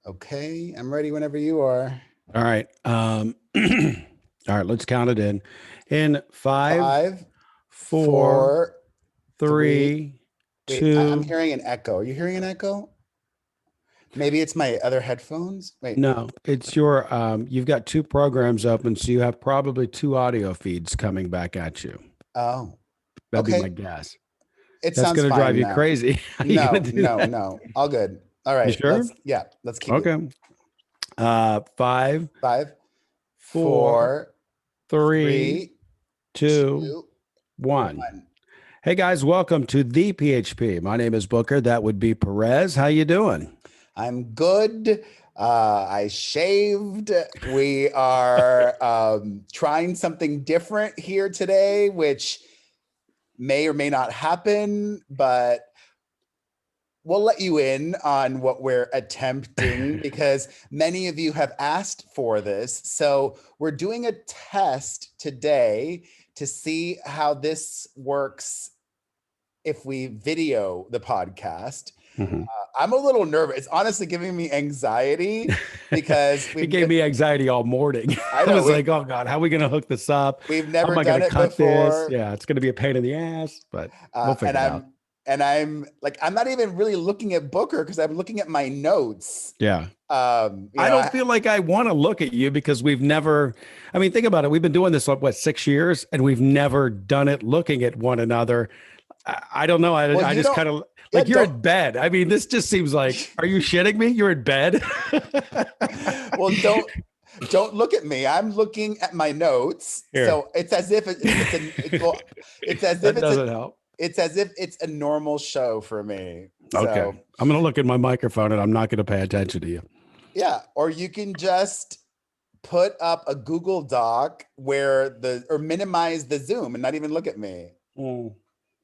Okay, I'm ready whenever you are. All right. All right, let's count it in. In five, Five, four, four, three. three, Wait, I'm two. hearing an echo. Are you hearing an echo? Maybe it's my other headphones. Wait. No, it's you've got two programs open, so you have probably two audio feeds coming back at you. Oh, That'd be my okay. guess. It That's sounds going to drive fine you now. crazy. How are you going No, to do no, that? no. All good. All You right. sure? Let's keep it. Okay. Five, Five, four, four, three, three, two, two, one. one. Hey guys, welcome to the PHP. My name is Booker. That would be Perez. How you doing? I'm good. I shaved. We are trying something different here today, which may or may not happen, but we'll let you in on what we're attempting because many of you have asked for this. So we're doing a test today to see how this works if we video the podcast. Mhm. I'm a little nervous. It's honestly giving me anxiety because It gave me anxiety all morning. I I know was we like, oh God, how are we going to hook this up? we've How never am I going done to it cut this? before. Yeah, it's going to be a pain in the ass, but we'll And figure it out. I'm like, I'm not even really looking at Booker because I'm looking at my notes. Yeah. Um, you I know, don't I, feel like I want to look at you because we've never, I mean, think about it. We've been doing this, what, 6 years, and we've never done it looking at one another. I don't know. well, I you just don't, kind of yeah, like you're don't. in bed. I mean, this just seems like, are you shitting me? You're in bed. Well, don't look at me. I'm looking at my notes. Here, So it's as if it's as if that doesn't help. it's as if it's a normal show for me. Okay. So I'm going to look at my microphone and I'm not going to pay attention to you. yeah, or you can just put up a Google Doc or minimize the Zoom and not even look at me. Mm.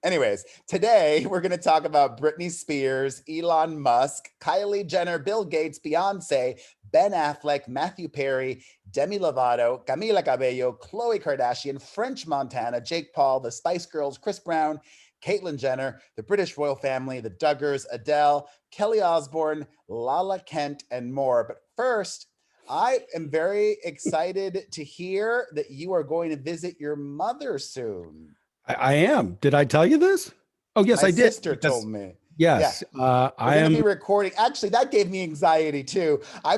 Anyways, today we're going to talk about Britney Spears, Elon Musk, Kylie Jenner, Bill Gates, Beyonce, Ben Affleck, Matthew Perry, Demi Lovato, Camila Cabello, Khloe Kardashian, French Montana, Jake Paul, the Spice Girls, Chris Brown, Caitlyn Jenner, the British royal family, the Duggars, Adele, Kelly Osbourne, Lala Kent, and more. But first, I am very excited to hear that you are going to visit your mother soon. I am. Did I tell you this? Oh, yes, My I did. sister told Because, me. Yeah, yes, we're I going to am. be recording. Actually, that gave me anxiety too. I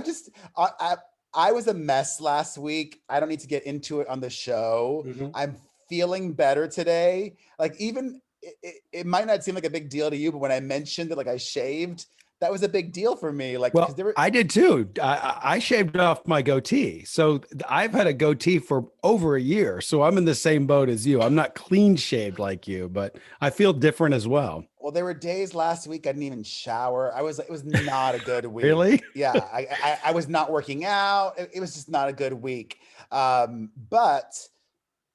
was a mess last week. I don't need to get into it on the show. Mhm. I'm feeling better today. Like even it might not seem like a big deal to you, but when I mentioned that like I shaved, that was a big deal for me. Like because Well, there were I did too. I shaved off my goatee. So I've had a goatee for over a year. So I'm in the same boat as you. I'm not clean shaved like you, but I feel different as well. well, there were days last week I didn't even shower. It was not a good week. Really? Yeah, I was not working out. It was just not a good week. But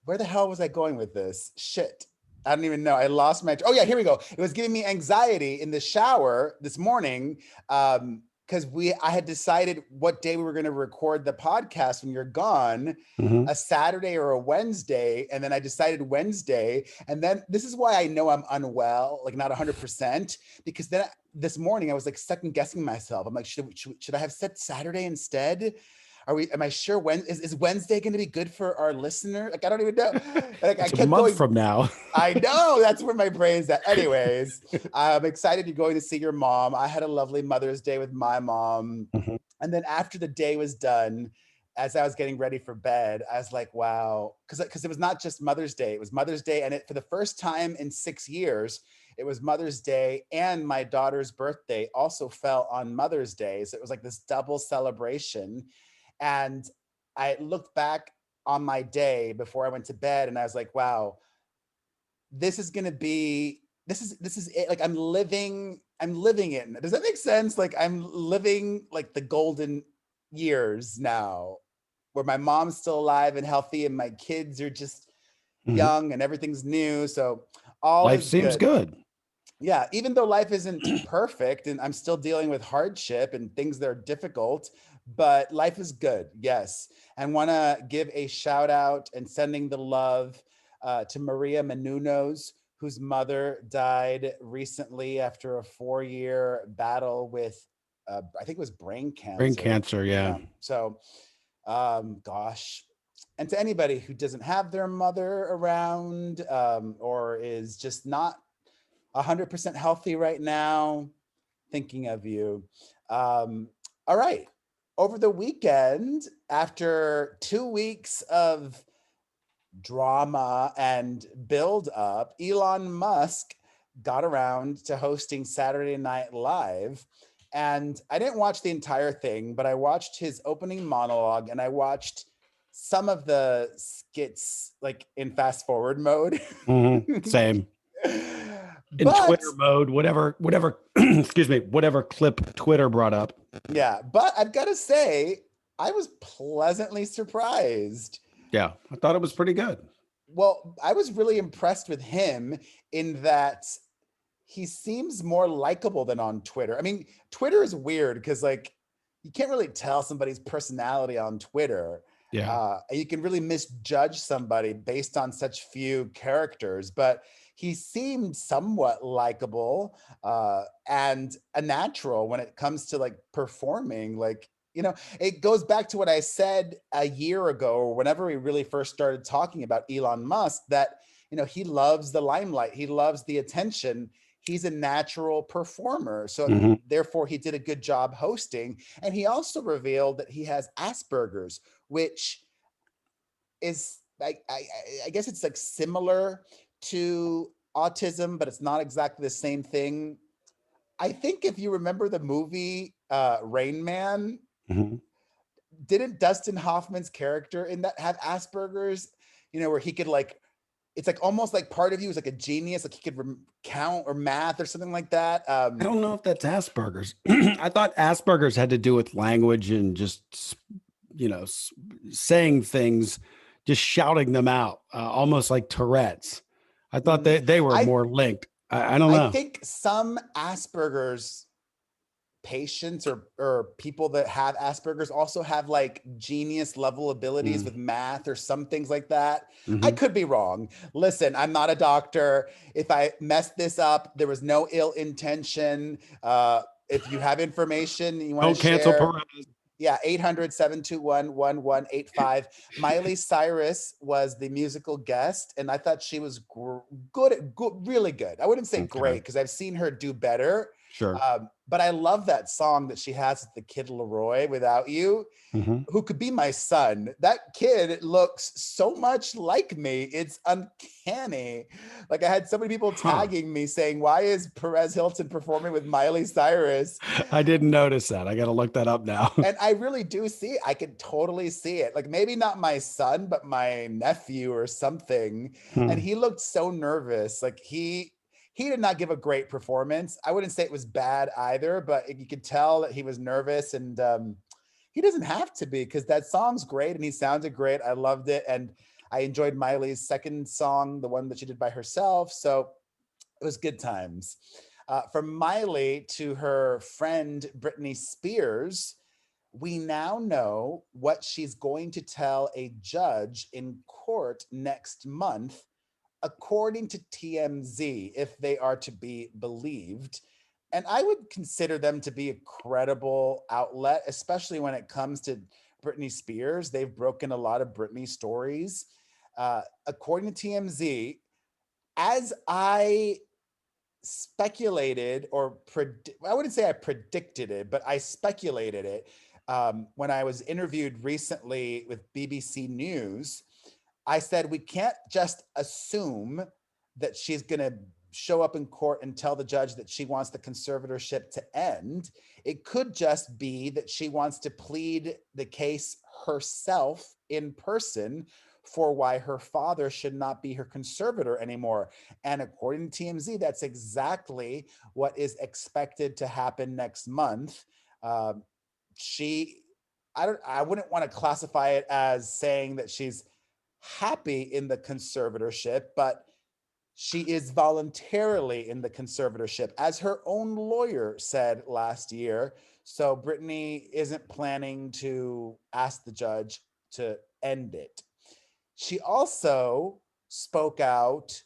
where the hell was I going with this? Shit. I don't even know. I lost my. Oh yeah, here we go. It was giving me anxiety in the shower this morning. Because I had decided what day we were going to record the podcast when you're gone, Mhm. a Saturday or a Wednesday, and then I decided Wednesday, and then this is why I know I'm unwell, like not 100%, because then this morning I was like second guessing myself. I'm like, should I have said Saturday instead? Am I sure is Wednesday going to be good for our listener? Like, I don't even know. Like I It's a kept month going, from now. I know that's where my brain's at. Anyways, I'm excited you're going to see your mom. I had a lovely Mother's Day with my mom. Mhm. And then after the day was done, as I was getting ready for bed, I was like, wow. Because it was not just Mother's Day, it was Mother's Day. And for the first time in 6 years, it was Mother's Day and my daughter's birthday also fell on Mother's Day. So it was like this double celebration. And I looked back on my day before I went to bed and I was like, wow, this is gonna be this is it. Like I'm living it. Does that make sense? Like I'm living like the golden years now where my mom's still alive and healthy and my kids are just Mhm. young and everything's new. So all Life is seems good. good. Yeah, even though life isn't perfect and I'm still dealing with hardship and things that are difficult, but life is good. Yes. And want to give a shout out and sending the love to Maria Menounos, whose mother died recently after a 4-year battle with I think it was brain Brain cancer. cancer. Yeah. Yeah. So, gosh. And to anybody who doesn't have their mother around, or is just not 100% healthy right now, thinking of you. All right. Over the weekend, after 2 weeks of drama and build up, Elon Musk got around to hosting Saturday Night Live. And I didn't watch the entire thing, but I watched his opening monologue and I watched some of the skits like in fast forward mode. Same. In But Twitter mode, whatever, excuse me, whatever clip Twitter brought up. yeah, but I've got to say, I was pleasantly surprised. Yeah, I thought it was pretty good. Well, I was really impressed with him in that he seems more likable than on Twitter. I mean, Twitter is weird because like you can't really tell somebody's personality on Twitter. Yeah. You can really misjudge somebody based on such few characters, but he seemed somewhat likable and a natural when it comes to like performing. Like, you know, it goes back to what I said a year ago, or whenever we really first started talking about Elon Musk, that, you know, he loves the limelight, he loves the attention. He's a natural performer. So Mhm. therefore he did a good job hosting. And he also revealed that he has Asperger's, which is I guess it's like similar to autism, but it's not exactly the same thing. I think if you remember the movie Rain Man, Mhm. didn't Dustin Hoffman's character in that have Asperger's? You know, where he could like, it's like almost like part of you is like a genius, like he could count or math or something like that. I don't know if that's Asperger's. I thought Asperger's had to do with language and just, you know, saying things, just shouting them out, almost like Tourette's. I thought they were I more linked. I don't I know. think some Asperger's patients or people that have Asperger's also have like genius level abilities with math or some things like that. I Mm-hmm. could be wrong. Listen, I'm not a doctor. If I messed this up, there was no ill intention. If you have information you want to Don't cancel share, Perez. yeah, 800-721-1185. Miley Cyrus was the musical guest, and I thought she was good, really good. I wouldn't say Okay. great because I've seen her do better. Sure. But I love that song that she has with the Kid Leroy, Without You, Mm-hmm. who could be my son. That kid looks so much like me. It's uncanny. Like I had so many people Huh. tagging me saying, why is Perez Hilton performing with Miley Cyrus? I didn't notice that. I got to look that up now. And I really do see it. I could totally see it. Like maybe not my son, but my nephew or something. And he looked so nervous. Like he did not give a great performance. I wouldn't say it was bad either, but you could tell that he was nervous, and he doesn't have to be because that song's great and he sounded great. I loved it. And I enjoyed Miley's second song, the one that she did by herself. So it was good times. From Miley to her friend Britney Spears, we now know what she's going to tell a judge in court next month, according to TMZ, if they are to be believed. And I would consider them to be a credible outlet, especially when it comes to Britney Spears. They've broken a lot of Britney stories. According to TMZ, as I speculated or I wouldn't say I predicted it, but I speculated it when I was interviewed recently with BBC News. I said, we can't just assume that she's going to show up in court and tell the judge that she wants the conservatorship to end. It could just be that she wants to plead the case herself in person for why her father should not be her conservator anymore. And according to TMZ, that's exactly what is expected to happen next month. Um, she, I wouldn't want to classify it as saying that she's happy in the conservatorship, but she is voluntarily in the conservatorship, as her own lawyer said last year. So Brittany isn't planning to ask the judge to end it. She also spoke out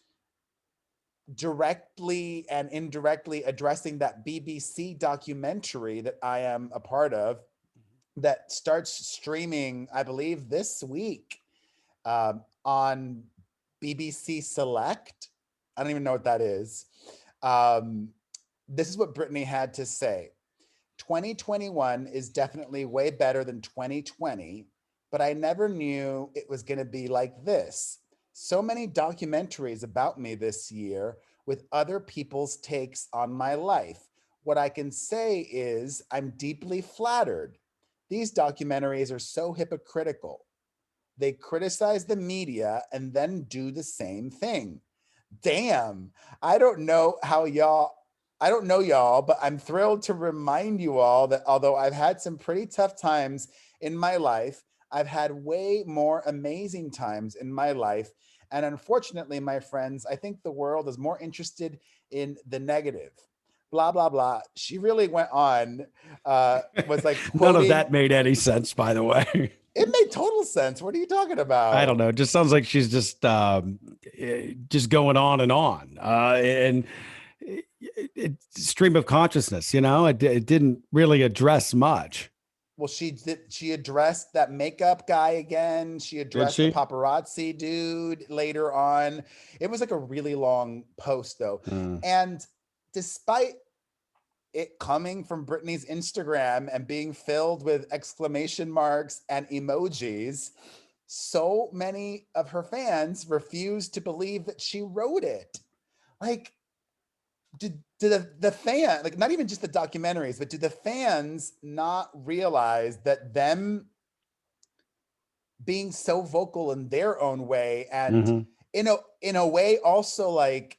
directly and indirectly addressing that BBC documentary that I am a part of that starts streaming, I believe, this week on BBC Select. I don't even know what that is. Um, this is what Brittany had to say. 2021 is definitely way better than 2020, but I never knew it was going to be like this. So many documentaries about me this year with other people's takes on my life. What I can say is I'm deeply flattered. These documentaries are so hypocritical. They criticize the media and then do the same thing. Damn, I don't know how y'all, I don't know y'all, but I'm thrilled to remind you all that although I've had some pretty tough times in my life, I've had way more amazing times in my life. And unfortunately, my friends, I think the world is more interested in the negative. Blah, blah, blah. She really went on, was like None of quoting, that made any sense, by the way. it made total sense. What are you talking I don't about? know. It just sounds like she's just going on and on. And stream of consciousness, it didn't really address much. Well, she addressed that makeup guy again. She Did addressed the she? paparazzi dude later on. It was like a really long post though. Mm. And despite it coming from Britney's Instagram and being filled with exclamation marks and emojis, so many of her fans refused to believe that she wrote it. Like, do the fan, like, not even just the documentaries, but do the fans not realize that them being so vocal in their own way and Mm-hmm. in a way also like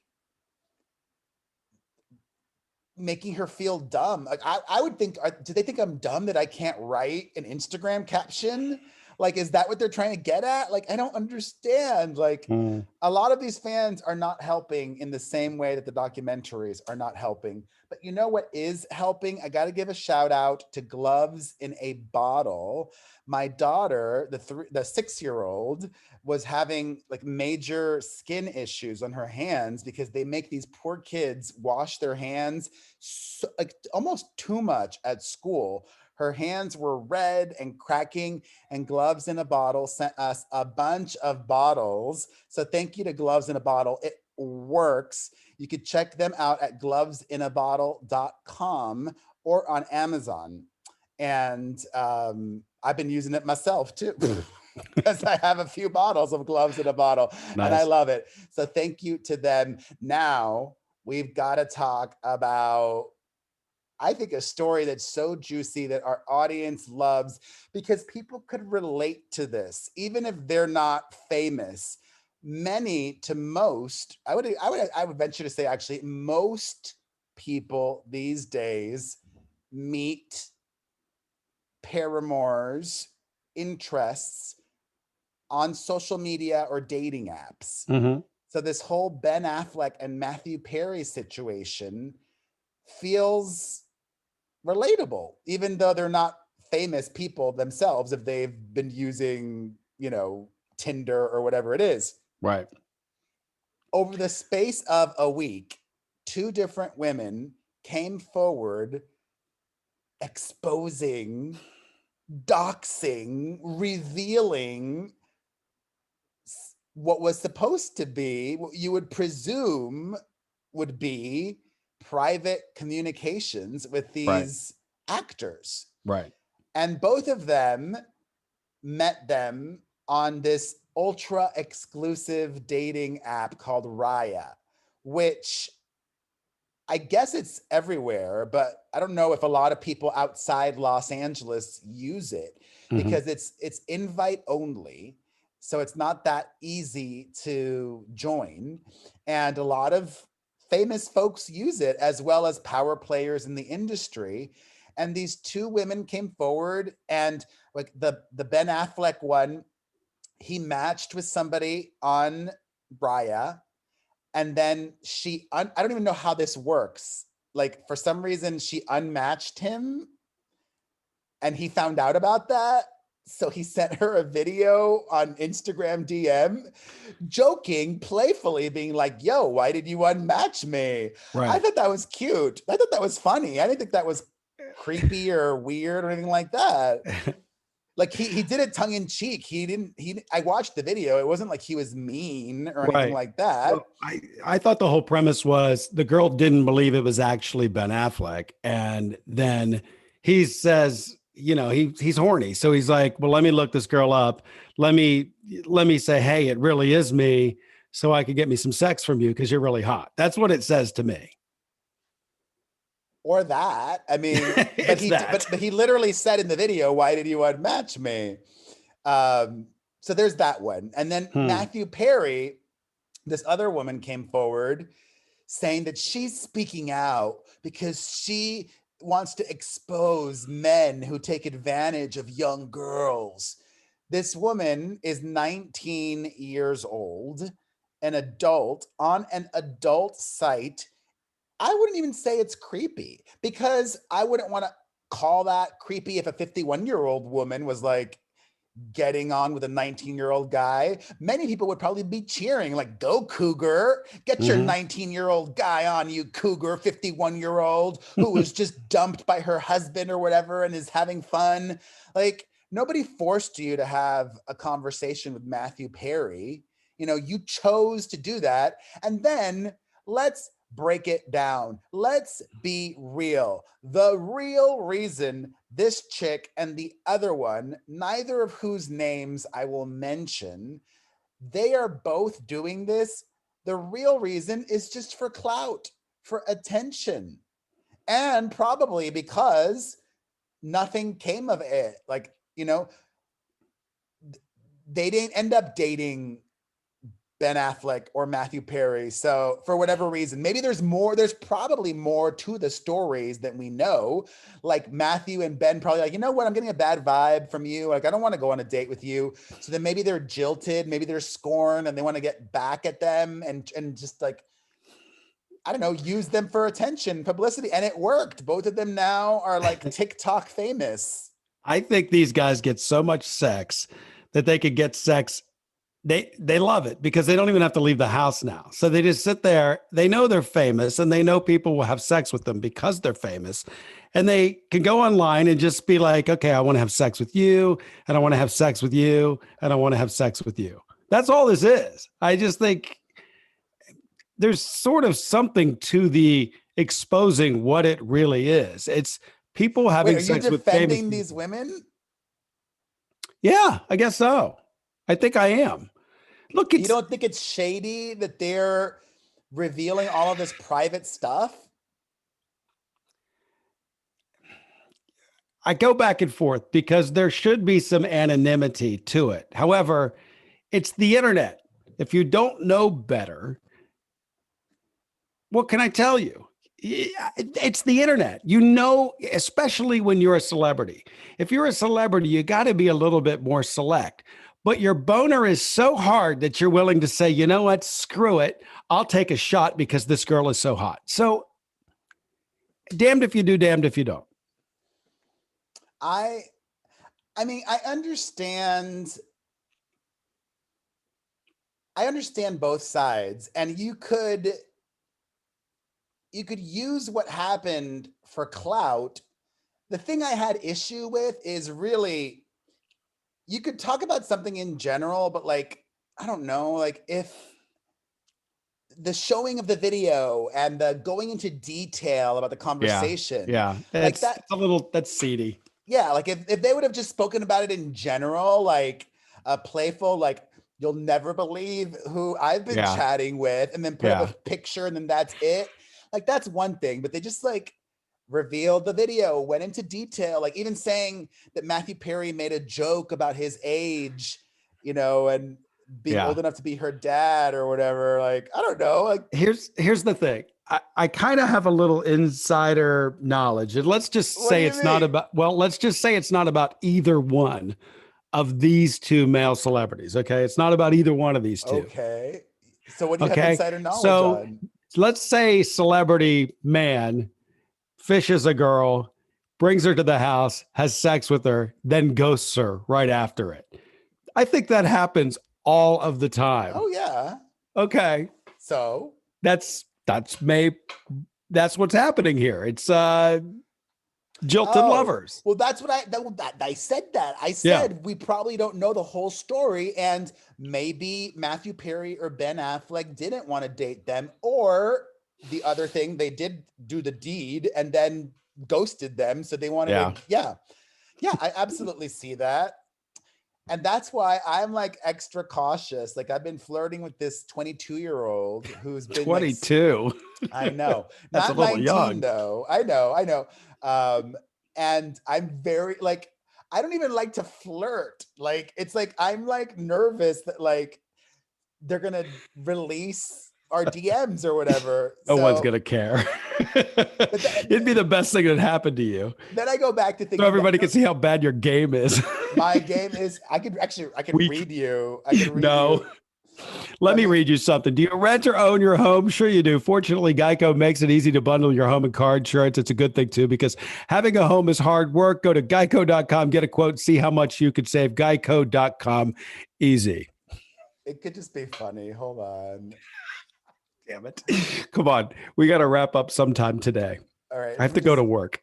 making her feel dumb? Like I would think, do they think I'm dumb that I can't write an Instagram caption? Like, is that what they're trying to get at? Like, I don't understand. Like, Mm. a lot of these fans are not helping in the same way that the documentaries are not helping. But you know what is helping? I got to give a shout out to Gloves in a Bottle. My daughter, the 6-year-old, was having like major skin issues on her hands because they make these poor kids wash their hands so, like almost too much at school. Her hands were red and cracking, and Gloves in a Bottle sent us a bunch of bottles. So thank you to Gloves in a Bottle. It works. You could check them out at glovesinaBottle.com or on Amazon. And I've been using it myself too. Because I have a few bottles of Gloves in a Bottle and I Nice. love it. So thank you to them. Now we've got to talk about, I think, a story that's so juicy that our audience loves because people could relate to this, even if they're not famous. Many to most, I would venture to say actually most people these days meet paramours, interests on social media or dating apps. Mm-hmm. So this whole Ben Affleck and Matthew Perry situation feels relatable, even though they're not famous people themselves, if they've been using, Tinder or whatever it is. Right. Over the space of a week, two different women came forward exposing, doxing, revealing what was supposed to be, what you would presume would be private communications with Right. these actors. Right. And both of them met them on this ultra exclusive dating app called Raya, which I guess it's everywhere, but I don't know if a lot of people outside Los Angeles use it Mm-hmm. because it's invite only. So it's not that easy to join. And a lot of famous folks use it as well as power players in the industry. And these two women came forward and like the Ben Affleck one, he matched with somebody on Raya, and then I don't even know how this works. Like, for some reason she unmatched him and he found out about that. So he sent her a video on Instagram DM, joking, playfully, being like, yo, why did you unmatch me? I Right. thought that was cute. I thought that was funny. I didn't think that was creepy or weird or anything like that. Like he did it tongue in cheek. I watched the video. It wasn't like he was mean or anything Right. like that. Well, I thought the whole premise was the girl didn't believe it was actually Ben Affleck. And then he says, he's horny. So he's like, well, let me look this girl up. Let me say, hey, it really is me. So I could get me some sex from you because you're really hot. That's what it says to me. Or that. I mean, but It's he literally said in the video, why did you unmatch me? So there's that one. And then Matthew Perry, this other woman came forward saying that she's speaking out because she wants to expose men who take advantage of young girls. This woman is 19 years old, an adult on an adult site. I wouldn't even say it's creepy because I wouldn't want to call that creepy if a 51-year-old woman was like getting on with a 19-year-old guy. Many people would probably be cheering, like, go cougar, get your 19-year-old guy on, you cougar, 51-year-old who was just dumped by her husband or whatever and is having fun. Like, nobody forced you to have a conversation with Matthew Perry. You chose to do that. And then let's break it down. Let's be real. The real reason this chick and the other one, neither of whose names I will mention, they are both doing this. The real reason is just for clout, for attention, and probably because nothing came of it. Like, they didn't end up dating Ben Affleck or Matthew Perry. So for whatever reason, maybe there's probably more to the stories than we know. Like Matthew and Ben probably like, you know what, I'm getting a bad vibe from you. Like, I don't want to go on a date with you. So then maybe they're jilted, maybe they're scorned and they want to get back at them and just like, I don't know, use them for attention, publicity. And it worked. Both of them now are like TikTok famous. I think these guys get so much sex that they could get sex. They love it because they don't even have to leave the house now. So they just sit there. They know they're famous and they know people will have sex with them because they're famous. And they can go online and just be like, okay, I want to have sex with you. And I want to have sex with you. And I want to have sex with you. That's all this is. I just think there's sort of something to the exposing what it really is. It's people having sex with famous. Are you defending these women? Yeah, I guess so. I think I am. Look, you don't think it's shady that they're revealing all of this private stuff? I go back and forth because there should be some anonymity to it. However, it's the internet. If you don't know better, what can I tell you? It's the internet, especially when you're a celebrity. If you're a celebrity, you got to be a little bit more select. But your boner is so hard that you're willing to say, you know what, screw it. I'll take a shot because this girl is so hot. So damned if you do, damned if you don't. I mean, I understand both sides, and you could use what happened for clout. The thing I had issue with is really, you could talk about something in general, but like, I don't know, like if the showing of the video and the going into detail about the conversation. Yeah. Like that's seedy. Yeah. Like if they would have just spoken about it in general, like a playful, like, you'll never believe who I've been chatting with, and then put up a picture and then that's it. Like, that's one thing, but they just like revealed the video, went into detail, like even saying that Matthew Perry made a joke about his age, and being old enough to be her dad or whatever. Like, I don't know. Like, here's the thing. I kind of have a little insider knowledge, and let's just say it's not about either one of these two male celebrities. Okay. It's not about either one of these two. Okay. So what do you have insider knowledge on? Let's say celebrity man fishes a girl, brings her to the house, has sex with her, then ghosts her right after it. I think that happens all of the time. Oh yeah. Okay. So That's what's happening here. It's jilted oh, lovers. well, that's what I said that. I Yeah. said we probably don't know the whole story, and maybe Matthew Perry or Ben Affleck didn't want to date them, or the other thing, they did do the deed and then ghosted them, so they wanted Yeah. to. Yeah, yeah, I absolutely see that. And that's why I'm like extra cautious. Like I've been flirting with this 22-year-old who's been like 22. I know. That's a Not little 19 young. though. I know. And I'm very like, I don't even like to flirt. Like, it's like, I'm like nervous that like they're going to release our DMs or whatever. No one's So, going to care. but It'd be the best thing that happened to you. then I go back to So thinking everybody that can see how bad your game is. my game is, I could Weak. read you. I could read No. you. Let me read you something. Do you rent or own your home? Sure you do. Fortunately, Geico makes it easy to bundle your home and car insurance. It's a good thing too, because having a home is hard work. Go to geico.com, get a quote, see how much you could save. Geico.com, easy. It could just be funny. Hold on. Damn it. Come on. We got to wrap up sometime today. All right. I have to go to work.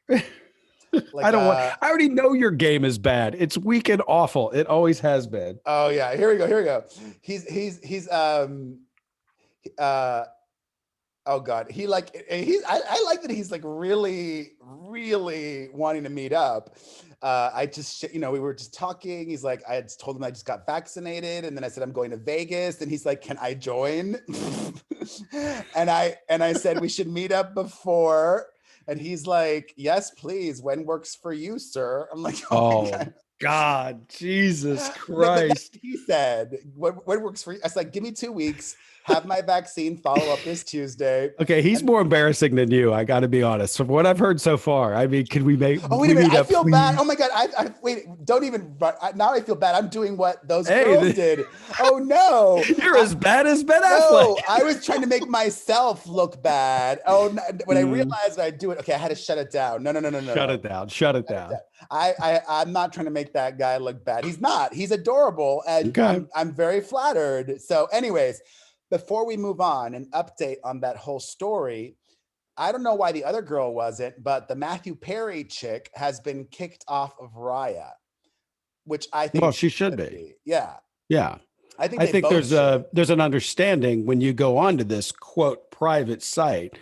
Like, I already know your game is bad. It's weak and awful. It always has been. oh yeah, here we go. He's uh oh god, I like that he's like really wanting to meet up. I just, we were just talking. He's like, I had told him I just got vaccinated, and then I said I'm going to Vegas, and he's like, can I join? and I said we should meet up before, and he's like, yes, please. When works for you, sir? I'm like, oh my God, Jesus But that's Christ. what he said, what works for you? I was like, give me 2 weeks, have my vaccine, follow up this Tuesday. Okay, he's more embarrassing than you. I got to be honest. From what I've heard so far, I mean, can we make? Oh wait a minute, I feel please? bad. Oh my god, I wait. Don't even. Now I feel bad. I'm doing what those Hey, girls did. Oh no, you're as bad as Ben no. Affleck. I was trying to make myself look bad. Oh, no, when I realized that I do it, okay, I had to shut it down. No. Shut it down. Shut it down. I'm not trying to make that guy look bad. He's not. He's adorable, and Okay. I'm very flattered. So, anyways, before we move on, an update on that whole story. I don't know why the other girl wasn't, but the Matthew Perry chick has been kicked off of Raya, which I think Well, she should be. Yeah. Yeah. I think there's an understanding when you go onto this quote private site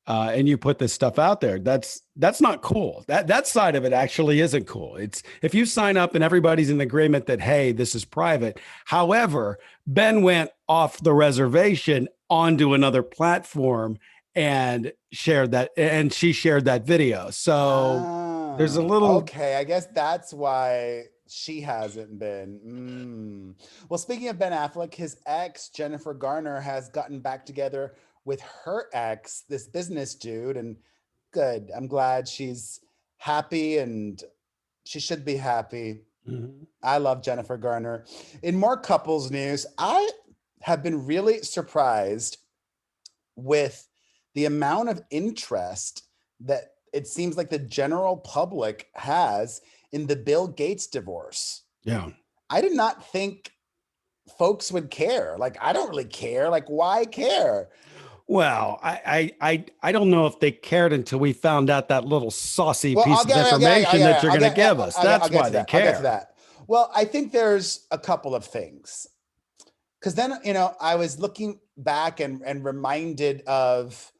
and you put this stuff out there. That's not cool. That side of it actually isn't cool. It's if you sign up and everybody's in agreement that, hey, this is private. However, Ben went off the reservation onto another platform and shared that, and she shared that video. So there's a little okay. I guess that's why she hasn't been. Well, speaking of Ben Affleck, his ex Jennifer Garner has gotten back together with her ex, this business dude, and good. I'm glad she's happy, and she should be happy. Mm-hmm. I love Jennifer Garner. In more couples news, I have been really surprised with the amount of interest that it seems like the general public has in the Bill Gates divorce. Yeah. I did not think folks would care. Like, I don't really care. Like, why care? Well, I don't know if they cared until we found out that little saucy piece of information that you're going to give us. That's why they care. I'll get to that. Well, I think there's a couple of things. Because then, I was looking back and reminded of,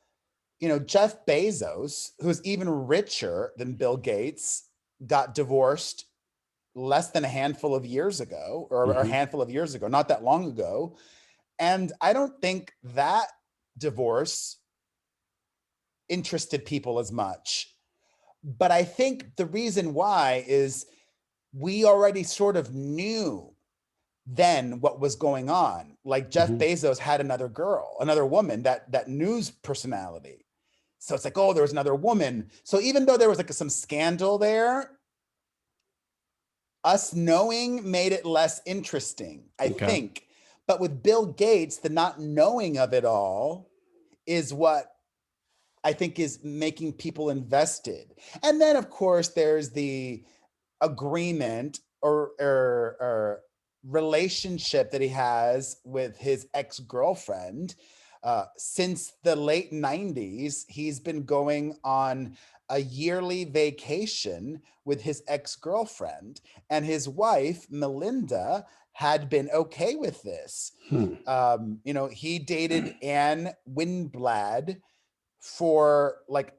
Jeff Bezos, who's even richer than Bill Gates, got divorced less than a handful of years ago, or a handful of years ago, not that long ago. And I don't think that divorce interested people as much. But I think the reason why is we already sort of knew then what was going on. Like Jeff Bezos had another woman, that news personality. So it's like, oh, there was another woman. So even though there was like some scandal there, us knowing made it less interesting, I think. But with Bill Gates, the not knowing of it all is what I think is making people invested. And then of course there's the agreement or relationship that he has with his ex-girlfriend. Since the late 90s, he's been going on a yearly vacation with his ex-girlfriend, and his wife, Melinda, had been okay with this. He dated Anne Winblad for like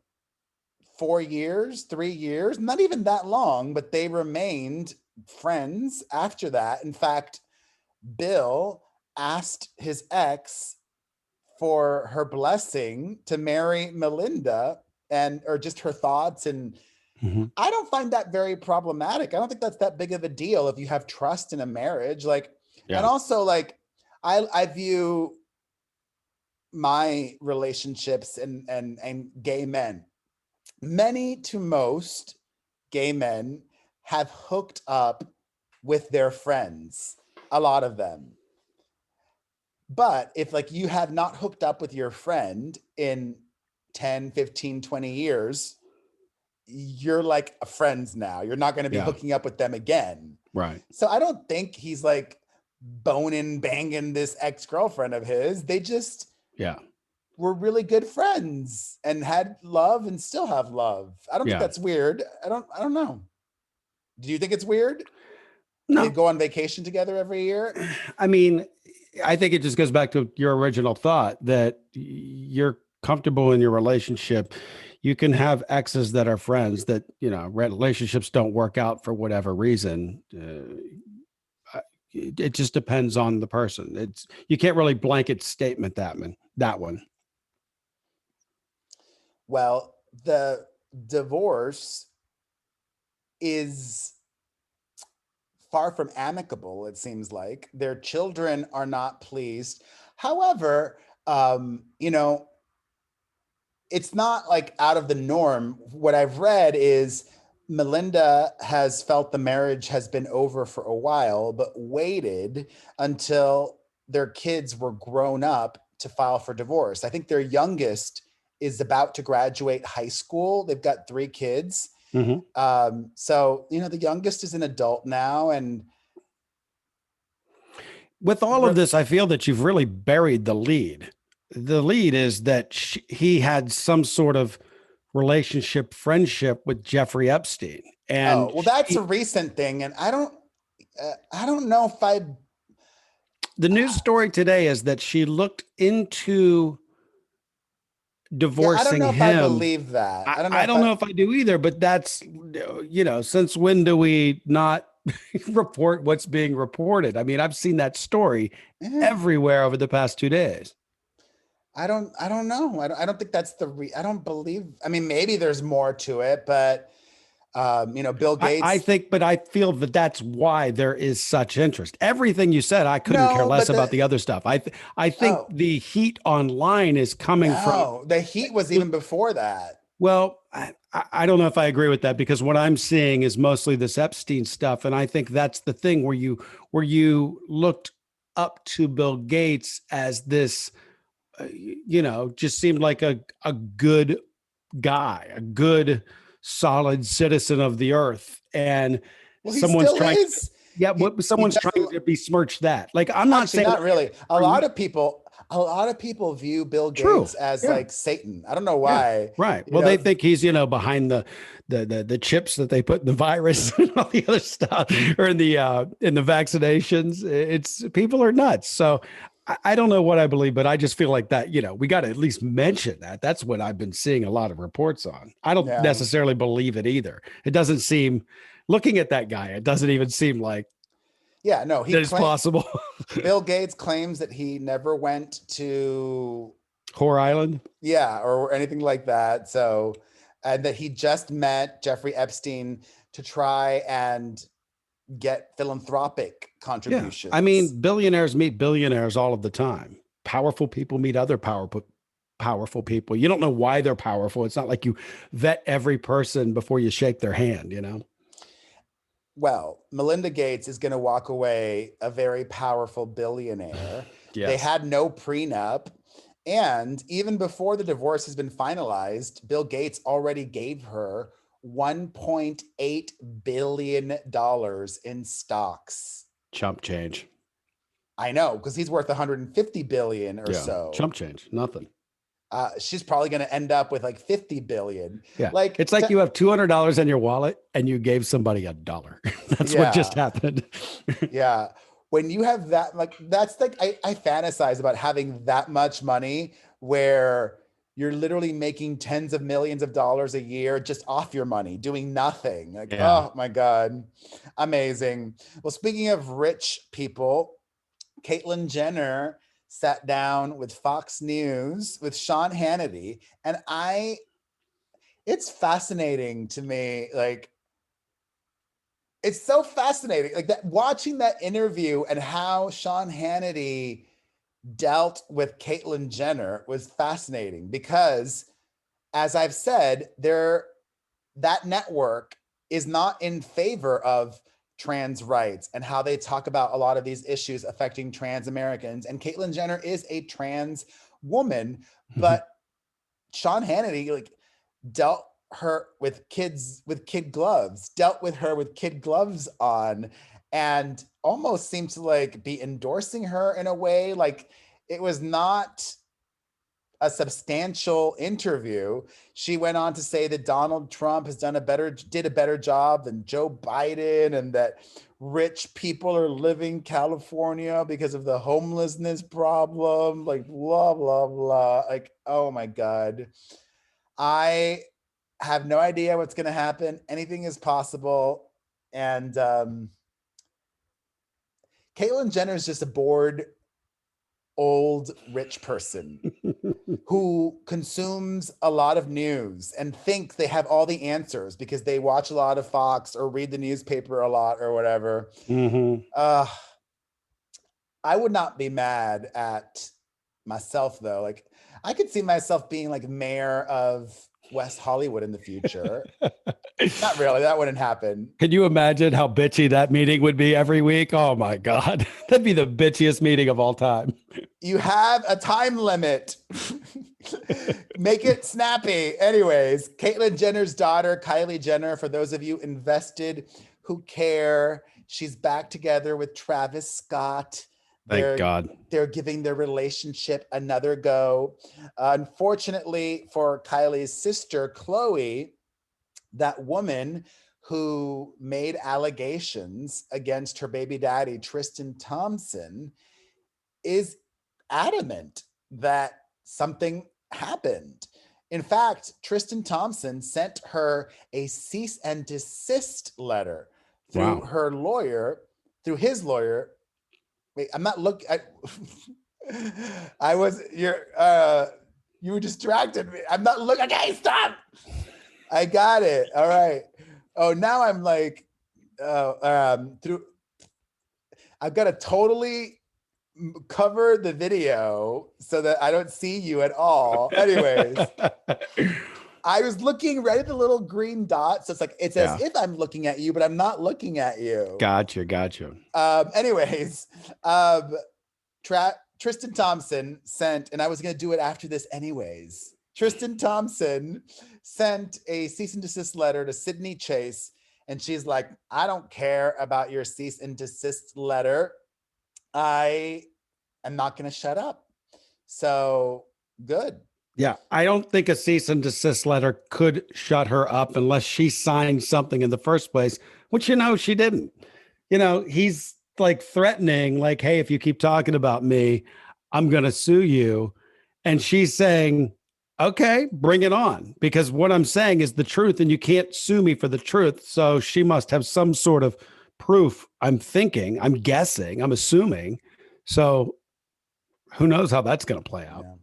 4 years, 3 years, not even that long, but they remained friends after that. In fact, Bill asked his ex for her blessing to marry Melinda or just her thoughts. And I don't find that very problematic. I don't think that's that big of a deal if you have trust in a marriage. And also I view my relationships and gay men. Many to most gay men have hooked up with their friends, a lot of them. But if you have not hooked up with your friend in 10, 15, 20 years, you're like friends now. You're not going to be hooking up with them again. Right. So I don't think he's boning, banging this ex-girlfriend of his. They just were really good friends and had love and still have love. I don't think that's weird. I don't know. Do you think it's weird? No. They go on vacation together every year? I mean, I think it just goes back to your original thought that you're comfortable in your relationship. You can have exes that are friends that, relationships don't work out for whatever reason. It just depends on the person. You can't really blanket statement that one. Well, the divorce is far from amicable, it seems like. Their children are not pleased. However, it's not out of the norm. What I've read is Melinda has felt the marriage has been over for a while, but waited until their kids were grown up to file for divorce. I think their youngest is about to graduate high school. They've got 3 kids. So, the youngest is an adult now. And with all of this, I feel that you've really buried the lead. The lead is that he had some sort of relationship, friendship with Jeffrey Epstein. And that's a recent thing. And I don't know if the news story today is that she looked into divorcing him. I don't know if I believe that. I don't know if I do either, but that's, since when do we not report what's being reported? I mean, I've seen that story everywhere over the past 2 days. I don't know. I don't think that's I don't believe, maybe there's more to it, but Bill Gates. I think, but I feel that that's why there is such interest. Everything you said, I couldn't care less about the other stuff. I think the heat online is coming from. The heat was even before that. Well, I don't know if I agree with that, because what I'm seeing is mostly this Epstein stuff. And I think that's the thing where you looked up to Bill Gates as this, just seemed like a good guy, a good, solid citizen of the earth. And someone's trying to besmirch that. I'm not saying not really. A lot of people view Bill Gates as Satan. I don't know why. Right. Well, they think he's, behind the chips that they put in the virus and all the other stuff, or in the vaccinations. It's people are nuts. So I don't know what I believe, but I just feel like that, we got to at least mention that. That's what I've been seeing a lot of reports on. I don't necessarily believe it either. It doesn't seem, looking at that guy, it doesn't even seem like it's possible. Bill Gates claims that he never went to Whore Island. Yeah, or anything like that. So, and that he just met Jeffrey Epstein to try and get philanthropic contributions. Yeah. Billionaires meet billionaires all of the time. Powerful people meet other powerful people. You don't know why they're powerful. It's not like you vet every person before you shake their hand, Well, Melinda Gates is going to walk away a very powerful billionaire. Yes. They had no prenup. And even before the divorce has been finalized, Bill Gates already gave her $1.8 billion in stocks. Chump change. I know, because he's worth 150 billion or so. Chump change. Nothing. She's probably going to end up with like 50 billion. Yeah. Like it's like you have $200 in your wallet and you gave somebody $1. That's what just happened. Yeah. When you have that, like, that's like, I fantasize about having that much money where you're literally making tens of millions of dollars a year just off your money, doing nothing. Like, oh my God, amazing. Well, speaking of rich people, Caitlyn Jenner sat down with Fox News with Sean Hannity, and it's fascinating to me. Like, it's so fascinating, like that, watching that interview and how Sean Hannity dealt with Caitlyn Jenner was fascinating because, as I've said, that network is not in favor of trans rights and how they talk about a lot of these issues affecting trans Americans. And Caitlyn Jenner is a trans woman, but Sean Hannity like dealt her with kid gloves, dealt with her with kid gloves on, and almost seemed to like be endorsing her in a way. Like, it was not a substantial interview. She went on to say that Donald Trump did a better job than Joe Biden, and that rich people are leaving California because of the homelessness problem, like blah, blah, blah. Like, oh my God. I have no idea what's going to happen. Anything is possible. And Caitlyn Jenner is just a bored, old, rich person who consumes a lot of news and thinks they have all the answers because they watch a lot of Fox or read the newspaper a lot or whatever. I would not be mad at myself, though. Like, I could see myself being like mayor of West Hollywood in the future. Not really. That wouldn't happen. Can you imagine how bitchy that meeting would be every week? Oh my God. That'd be the bitchiest meeting of all time. You have a time limit. Make it snappy. Anyways, Caitlyn Jenner's daughter, Kylie Jenner, for those of you invested who care, she's back together with Travis Scott. Thank God. They're giving their relationship another go. Unfortunately for Kylie's sister, Khloe, that woman who made allegations against her baby daddy, Tristan Thompson, is adamant that something happened. In fact, Tristan Thompson sent her a cease and desist letter through his lawyer. Wait, I'm not looking. You distracted me. I'm not looking. Okay, stop. I got it. All right. Oh, now I'm like, I've got to totally cover the video so that I don't see you at all. Anyways, I was looking right at the little green dot. So it's as if I'm looking at you, but I'm not looking at you. Gotcha. Anyways, Tristan Thompson sent, and I was going to do it after this anyways. Tristan Thompson sent a cease and desist letter to Sydney Chase, and she's like, I don't care about your cease and desist letter. I am not going to shut up. So good. Yeah, I don't think a cease and desist letter could shut her up unless she signed something in the first place, which, she didn't. He's like threatening, like, hey, if you keep talking about me, I'm going to sue you. And she's saying, okay, bring it on, because what I'm saying is the truth and you can't sue me for the truth. So she must have some sort of proof. I'm thinking, I'm guessing, I'm assuming. So who knows how that's going to play out. Yeah.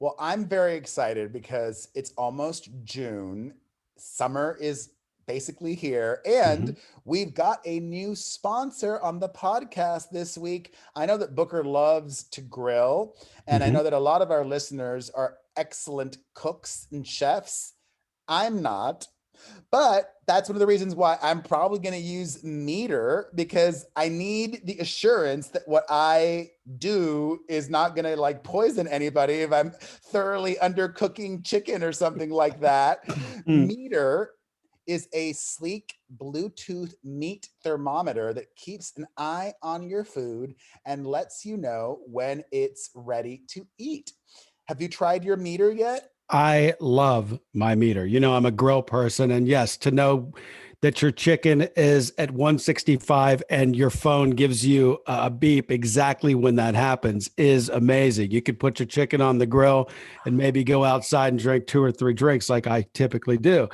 Well, I'm very excited because it's almost June. Summer is basically here, and we've got a new sponsor on the podcast this week. I know that Booker loves to grill, and I know that a lot of our listeners are excellent cooks and chefs. I'm not. But that's one of the reasons why I'm probably going to use Meter, because I need the assurance that what I do is not going to like poison anybody if I'm thoroughly undercooking chicken or something like that. Meter is a sleek Bluetooth meat thermometer that keeps an eye on your food and lets you know when it's ready to eat. Have you tried your Meter yet? I love my Meter. You know, I'm a grill person. And yes, to know that your chicken is at 165 and your phone gives you a beep exactly when that happens is amazing. You could put your chicken on the grill and maybe go outside and drink 2 or 3 drinks like I typically do.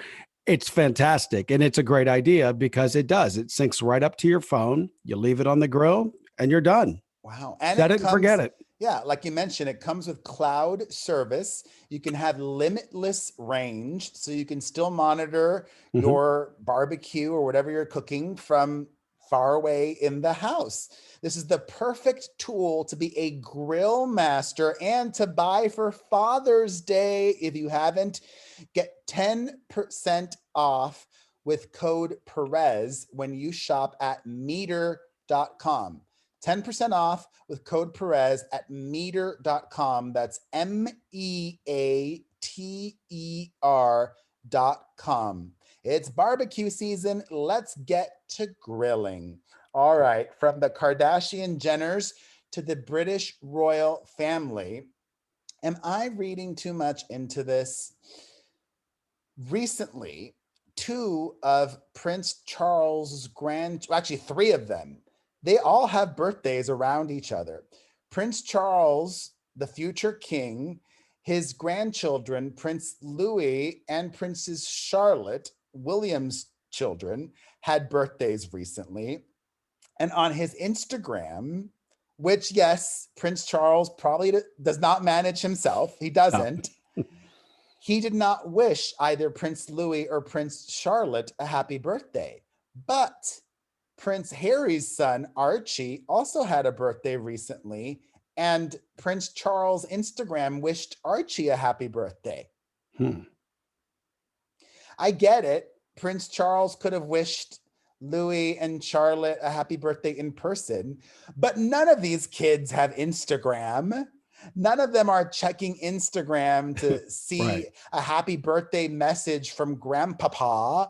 It's fantastic. And it's a great idea because it does. It syncs right up to your phone. You leave it on the grill and you're done. Wow. And Set it it and forget comes, it. yeah, like you mentioned, it comes with cloud service. You can have limitless range, so you can still monitor Mhm. your barbecue or whatever you're cooking from far away in the house. This is the perfect tool to be a grill master and to buy for Father's Day. If you haven't, get 10% off with code Perez when you shop at meter.com. 10% off with code Perez at meter.com. That's MEATER.com. It's barbecue season. Let's get to grilling. All right. From the Kardashian Jenners to the British royal family. Am I reading too much into this? Recently, two of Prince Charles's actually three of them, they all have birthdays around each other. Prince Charles, the future king, his grandchildren, Prince Louis and Princess Charlotte, William's children, had birthdays recently. And on his Instagram, which, yes, Prince Charles probably does not manage himself, he No. doesn't. He did not wish either Prince Louis or Prince Charlotte a happy birthday. But Prince Harry's son, Archie, also had a birthday recently, and Prince Charles' Instagram wished Archie a happy birthday. Hmm. I get it. Prince Charles could have wished Louis and Charlotte a happy birthday in person, but none of these kids have Instagram. None of them are checking Instagram to Right. see a happy birthday message from grandpapa.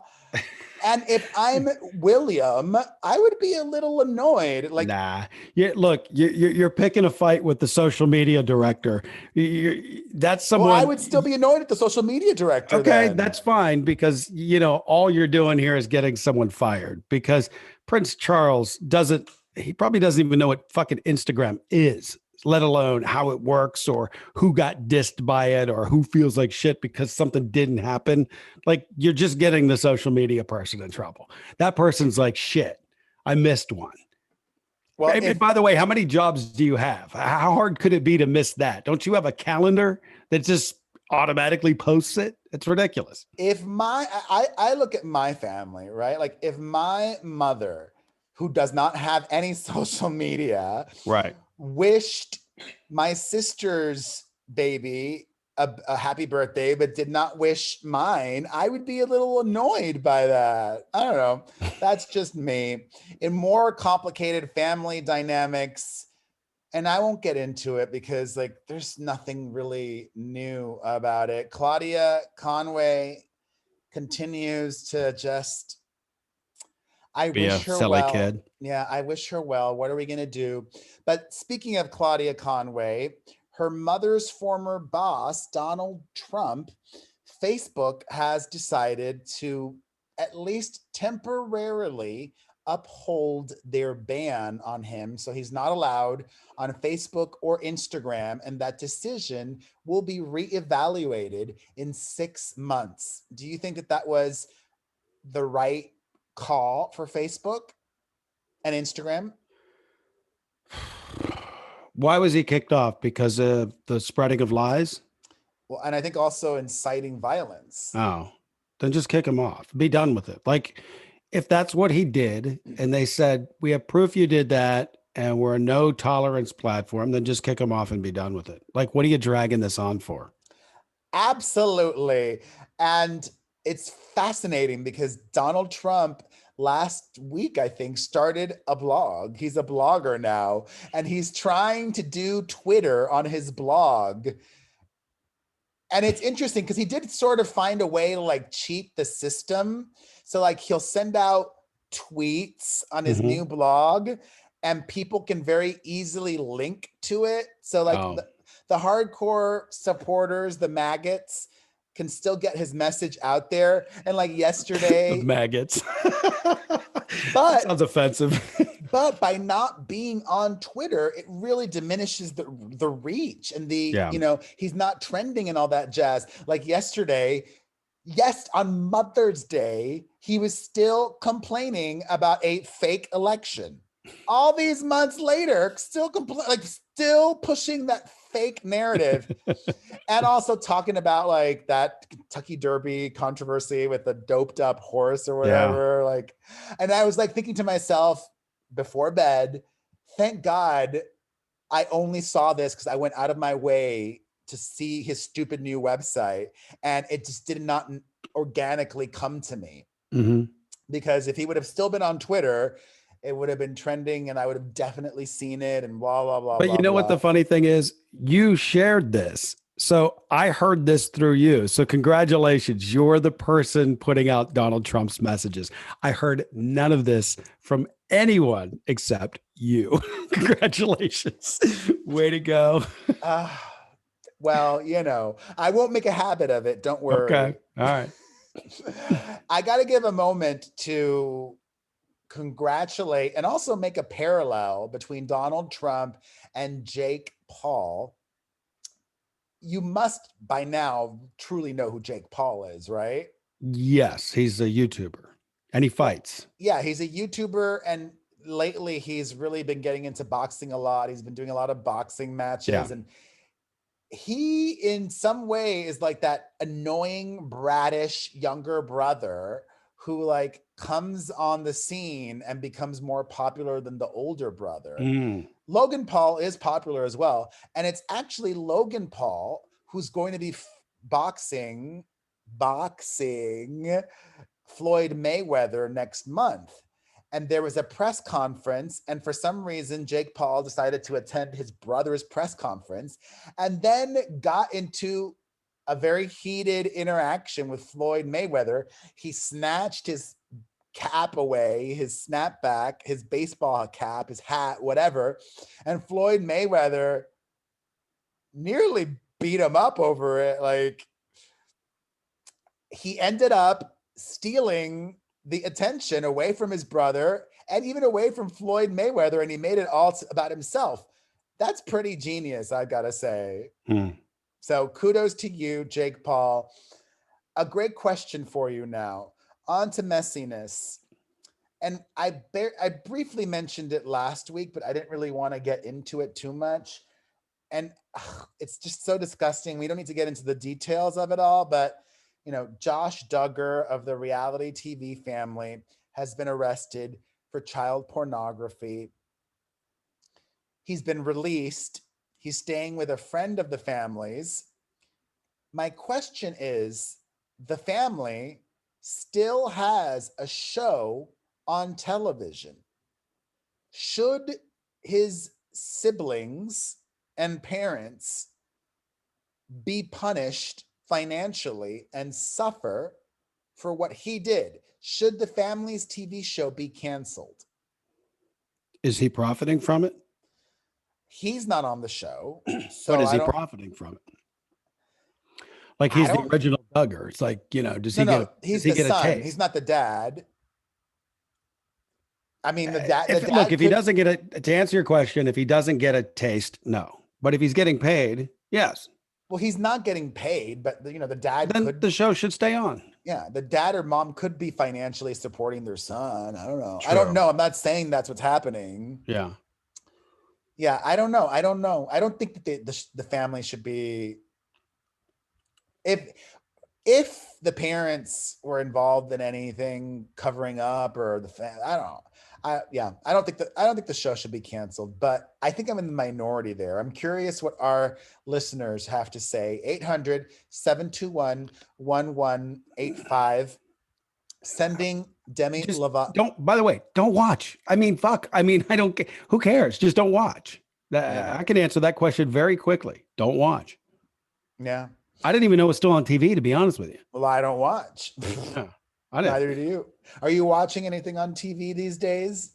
And if I'm William, I would be a little annoyed. Like, Nah, yeah. Look, you're picking a fight with the social media director. That's well, I someone. would still be annoyed at the social media director Okay, then. that's fine because all you're doing here is getting someone fired because Prince Charles doesn't. He probably doesn't even know what fucking Instagram is, let alone how it works or who got dissed by it or who feels like shit because something didn't happen. Like you're just getting the social media person in trouble. That person's like shit. I missed one. Well, And if by the way, how many jobs do you have? How hard could it be to miss that? Don't you have a calendar that just automatically posts it? It's ridiculous. if my I look at my family, right? Like if my mother, who does not have any social media, Right. wished my sister's baby a happy birthday, but did not wish mine, I would be a little annoyed by that. I don't know. That's just me. In more complicated family dynamics, and I won't get into it because like there's nothing really new about it. Claudia Conway continues to just, I Be wish a her silly well. kid. Yeah, I wish her well. What are we going to do? But speaking of Claudia Conway, her mother's former boss, Donald Trump, Facebook has decided to at least temporarily uphold their ban on him. So he's not allowed on Facebook or Instagram. And that decision will be reevaluated in 6 months. Do you think that that was the right call for Facebook and Instagram? Why was he kicked off? Because of the spreading of lies? Well, and I think also inciting violence. Oh, then just kick him off. Be done with it. Like, if that's what he did, and they said, we have proof you did that, and we're a no tolerance platform, then just kick him off and be done with it. Like, what are you dragging this on for? Absolutely. And it's fascinating because Donald Trump last week, I think, started a blog. He's a blogger now, and he's trying to do Twitter on his blog. And it's interesting because he did sort of find a way to like cheat the system. So like he'll send out tweets on his new blog and people can very easily link to it. So like the hardcore supporters, the maggots, can still get his message out there. And like yesterday, the maggots. But that sounds offensive. But by not being on Twitter, it really diminishes the reach and he's not trending and all that jazz. Like yesterday, yes, on Mother's Day, he was still complaining about a fake election. All these months later, still pushing that fake narrative. And also talking about like that Kentucky Derby controversy with the doped up horse or whatever. Like, and I was like thinking to myself before bed, thank God I only saw this because I went out of my way to see his stupid new website, and it just did not organically come to me. Because if he would have still been on Twitter, it would have been trending and I would have definitely seen it and blah, blah, blah. But blah, you know blah. what the funny thing is? You shared this. So I heard this through you. So congratulations. You're the person putting out Donald Trump's messages. I heard none of this from anyone except you. Congratulations. Way to go. Well, I won't make a habit of it. Don't worry. Okay. All right. I got to give a moment to congratulate and also make a parallel between Donald Trump and Jake Paul. You must by now truly know who Jake Paul is, right? Yes, he's a YouTuber and he fights. Yeah, he's a YouTuber, and lately he's really been getting into boxing a lot. He's been doing a lot of boxing matches, and he in some way is like that annoying, brattish younger brother who like comes on the scene and becomes more popular than the older brother. Logan Paul is popular as well. And it's actually Logan Paul who's going to be boxing Floyd Mayweather next month. And there was a press conference, and for some reason, Jake Paul decided to attend his brother's press conference and then got into a very heated interaction with Floyd Mayweather. He snatched his cap away, his snapback, his baseball cap, his hat, whatever. And Floyd Mayweather nearly beat him up over it. Like, he ended up stealing the attention away from his brother and even away from Floyd Mayweather, and he made it all about himself. That's pretty genius, I gotta say. So kudos to you, Jake Paul. A great question for you now. On to messiness. And I briefly mentioned it last week, but I didn't really want to get into it too much. And it's just so disgusting. We don't need to get into the details of it all, but Josh Duggar of the reality TV family has been arrested for child pornography. He's been released. He's staying with a friend of the family's. My question is, the family still has a show on television. Should his siblings and parents be punished financially and suffer for what he did? Should the family's TV show be canceled? Is he profiting from it? He's not on the show. So but is he profiting from it? Like, he's the original Duggar. It's like, does he get a taste? He's not the dad. I mean, the dad. If he doesn't get it, to answer your question, if he doesn't get a taste, no. But if he's getting paid, yes. Well, he's not getting paid, but the dad. Then the show should stay on. Yeah, the dad or mom could be financially supporting their son. I don't know. True. I don't know. I'm not saying that's what's happening. Yeah. Yeah, I don't know. I don't think that the family should be. If the parents were involved in anything covering up or I don't know. I don't think the show should be canceled, but I think I'm in the minority there. I'm curious what our listeners have to say. 800-721-1185. Sending Demi Just Lovato. don't, by the way, don't watch. I mean, fuck. I mean, I don't care. Who cares? Just don't watch. Yeah. I can answer that question very quickly. Don't watch. Yeah. I didn't even know it was still on TV, to be honest with you. Well, I don't watch. I didn't. Neither do you. Are you watching anything on TV these days?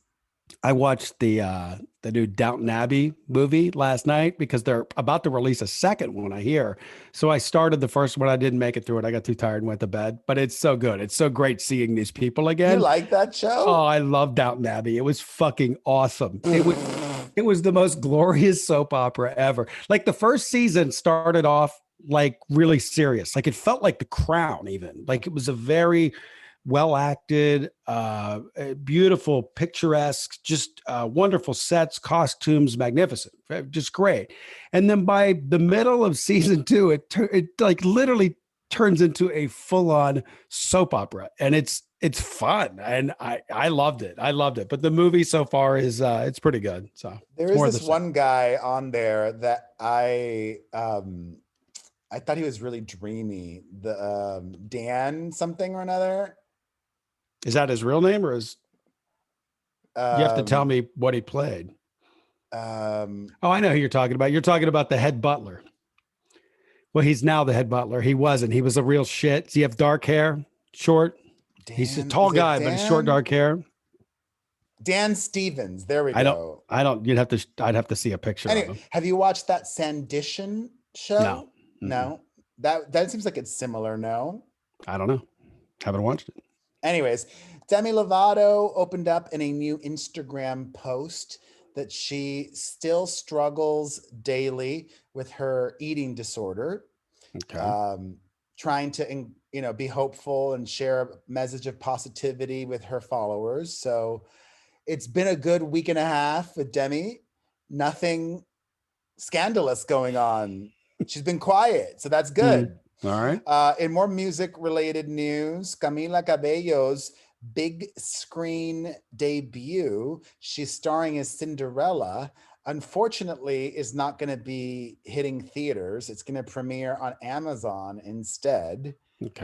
I watched the new Downton Abbey movie last night because they're about to release a second one, I hear. So I started the first one. I didn't make it through it. I got too tired and went to bed. But it's so good. It's so great seeing these people again. You like that show? Oh, I love Downton Abbey. It was fucking awesome. It was the most glorious soap opera ever. Like the first season started off like really serious. Like it felt like The Crown even. Like it was a very well acted, beautiful, picturesque, just wonderful sets, costumes, magnificent, just great. And then by the middle of season 2, it like literally turns into a full on soap opera, and it's fun, and I loved it. I loved it. But the movie so far is it's pretty good. So there is this one guy on there that I thought he was really dreamy. The Dan something or another. Is that his real name, or is you have to tell me what he played? Oh, I know who you're talking about. You're talking about the head butler. Well, he's now the head butler. He wasn't. He was a real shit. Does he have dark hair? Short? Dan, he's a tall guy, but short, dark hair. Dan Stevens. There we go. I don't. I'd have to see a picture of him. Have you watched that Sandition show? No. No. That seems like it's similar. No. I don't know. Haven't watched it. Anyways, Demi Lovato opened up in a new Instagram post that she still struggles daily with her eating disorder. Okay. Trying to, be hopeful and share a message of positivity with her followers. So it's been a good week and a half with Demi. Nothing scandalous going on. She's been quiet, so that's good. All right. In more music-related news, Camila Cabello's big screen debut, she's starring as Cinderella, unfortunately is not going to be hitting theaters. It's going to premiere on Amazon instead,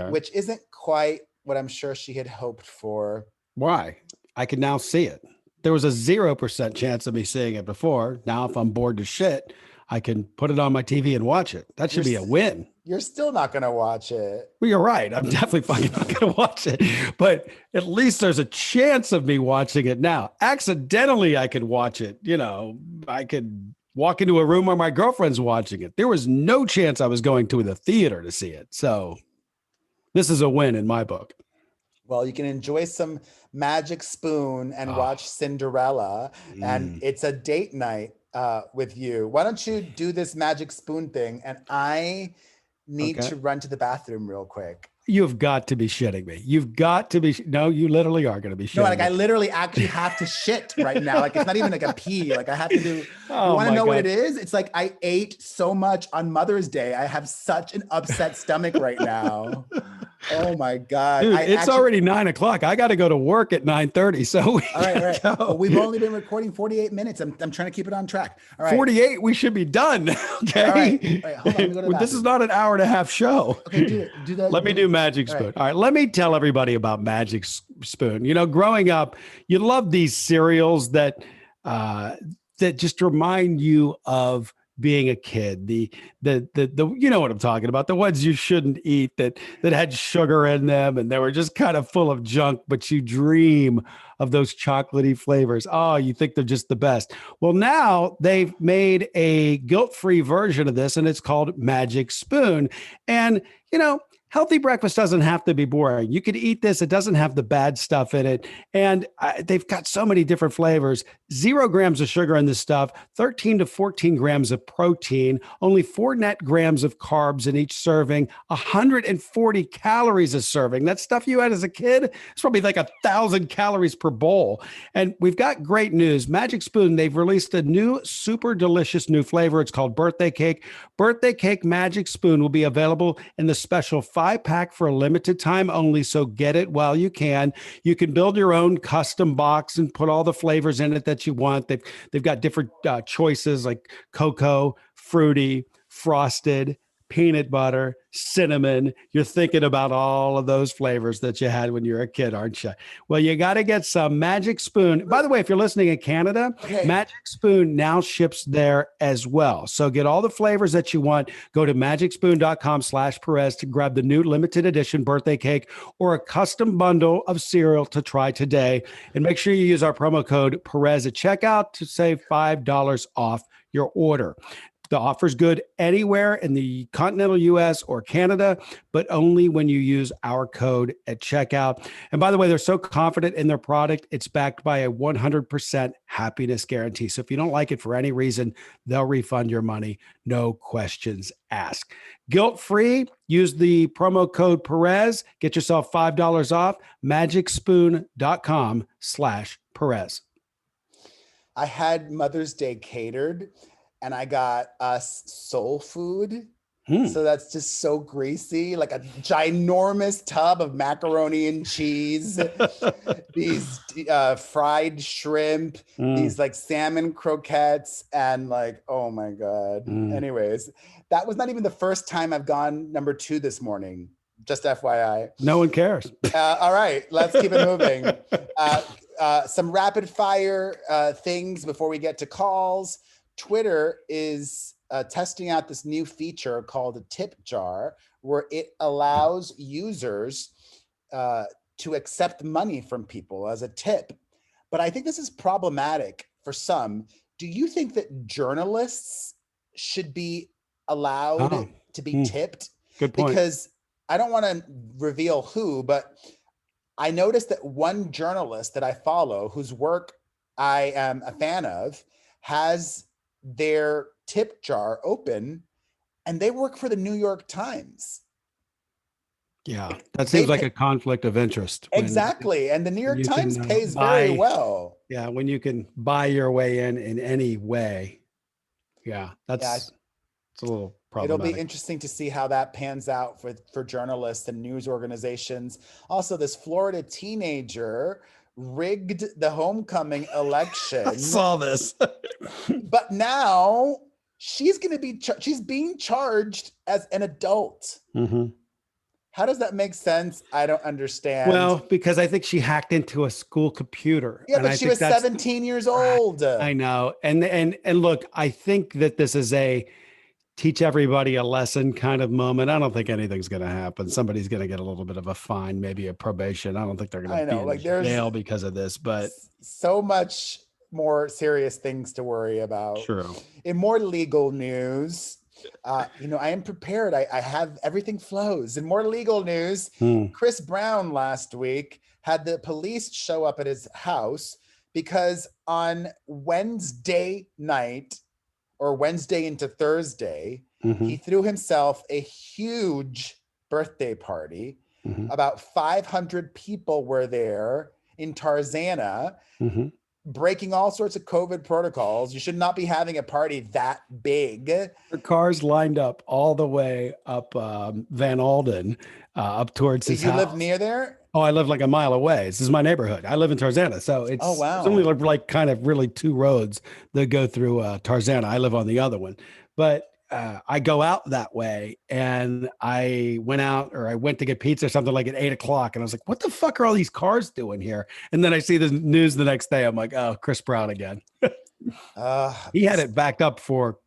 which isn't quite what I'm sure she had hoped for. Why? I can now see it. There was a 0% chance of me seeing it before. Now, if I'm bored to shit, I can put it on my TV and watch it. That should be a win. You're still not going to watch it. Well, you're right. I'm definitely fucking not going to watch it. But at least there's a chance of me watching it now. Accidentally, I could watch it. I could walk into a room where my girlfriend's watching it. There was no chance I was going to the theater to see it. So this is a win in my book. Well, you can enjoy some Magic Spoon and watch Cinderella. And it's a date night with you. Why don't you do this Magic Spoon thing? And I need to run to the bathroom real quick. You've got to be shitting me. You've got to be. No, you literally are going to be shitting. No, I literally actually have to shit right now. Like it's not even like a pee. Like I have to do. You want to know what it is? It's like I ate so much on Mother's Day. I have such an upset stomach right now. Oh my God. Dude, it's already 9:00. I got to go to work at 9:30. So all right. Well, we've only been recording 48 minutes. I'm trying to keep it on track. All right. 48. We should be done. Okay. All right. Hold on, go to this is not an hour and a half show. Okay. Do that. Let me do Magic Spoon. All right. Let me tell everybody about Magic Spoon. Growing up, you love these cereals that just remind you of being a kid, the you know what I'm talking about, the ones you shouldn't eat that had sugar in them and they were just kind of full of junk, but you dream of those chocolatey flavors. Oh, you think they're just the best. Well, now they've made a guilt-free version of this and it's called Magic Spoon. And healthy breakfast doesn't have to be boring. You could eat this. It doesn't have the bad stuff in it. And they've got so many different flavors. 0 grams of sugar in this stuff, 13 to 14 grams of protein, only 4 net grams of carbs in each serving, 140 calories a serving. That stuff you had as a kid, it's probably like 1,000 calories per bowl. And we've got great news. Magic Spoon, they've released a new super delicious new flavor. It's called Birthday Cake. Birthday Cake Magic Spoon will be available in the special 5-pack for a limited time only, so get it while you can. You can build your own custom box and put all the flavors in it that you want. They've got different choices like cocoa, fruity, frosted, peanut butter, cinnamon. You're thinking about all of those flavors that you had when you were a kid, aren't you? Well, you got to get some Magic Spoon. By the way, if you're listening in Canada, Okay. Magic Spoon now ships there as well. So get all the flavors that you want. Go to magicspoon.com/Perez to grab the new limited edition birthday cake or a custom bundle of cereal to try today. And make sure you use our promo code Perez at checkout to save $5 off your order. The offer's good anywhere in the continental US or Canada, but only when you use our code at checkout. And by the way, they're so confident in their product, it's backed by a 100% happiness guarantee. So if you don't like it for any reason, they'll refund your money, no questions asked. Guilt-free, use the promo code Perez, get yourself $5 off, magicspoon.com/Perez. I had Mother's Day catered, and I got us soul food. So that's just so greasy, like a ginormous tub of macaroni and cheese, these fried shrimp, these like salmon croquettes, and like, oh my God. Anyways, that was not even the first time I've gone number 2 this morning. Just FYI. No one cares. All right, let's keep it moving. Some rapid fire things before we get to calls. Twitter is testing out this new feature called a tip jar, where it allows users to accept money from people as a tip. But I think this is problematic for some. Do you think that journalists should be allowed to be tipped? Good point. Because I don't want to reveal who, but I noticed that one journalist that I follow, whose work I am a fan of, has their tip jar open, and they work for the New York Times. Yeah, that seems like a conflict of interest. Exactly. And the New York Times pays very well. Yeah, when you can buy your way in any way. Yeah, it's a little problematic. It'll be interesting to see how that pans out for journalists and news organizations. Also, this Florida teenager rigged the homecoming election. I saw this. But now she's going to be she's being charged as an adult. How does that make sense? I don't understand. Well, because I think she hacked into a school computer. Yeah, but she was 17 years old. I know. And look, I think that this is a teach everybody a lesson kind of moment. I don't think anything's going to happen. Somebody's going to get a little bit of a fine, maybe a probation. I don't think they're going to be in jail because of this, but so much more serious things to worry about. True. In more legal news, I am prepared. I have everything flows. In more legal news, Chris Brown last week had the police show up at his house because on Wednesday night, or Wednesday into Thursday, he threw himself a huge birthday party. About 500 people were there in Tarzana, breaking all sorts of COVID protocols. You should not be having a party that big. The cars lined up all the way up Van Alden, up towards his house. You live near there? Oh, I live like a mile away. This is my neighborhood. I live in Tarzana. So it's, it's only like kind of really 2 roads that go through Tarzana. I live on the other one. But I go out that way, and I went to get pizza or something like at 8:00. And I was like, what the fuck are all these cars doing here? And then I see the news the next day. I'm like, oh, Chris Brown again. He had it backed up for,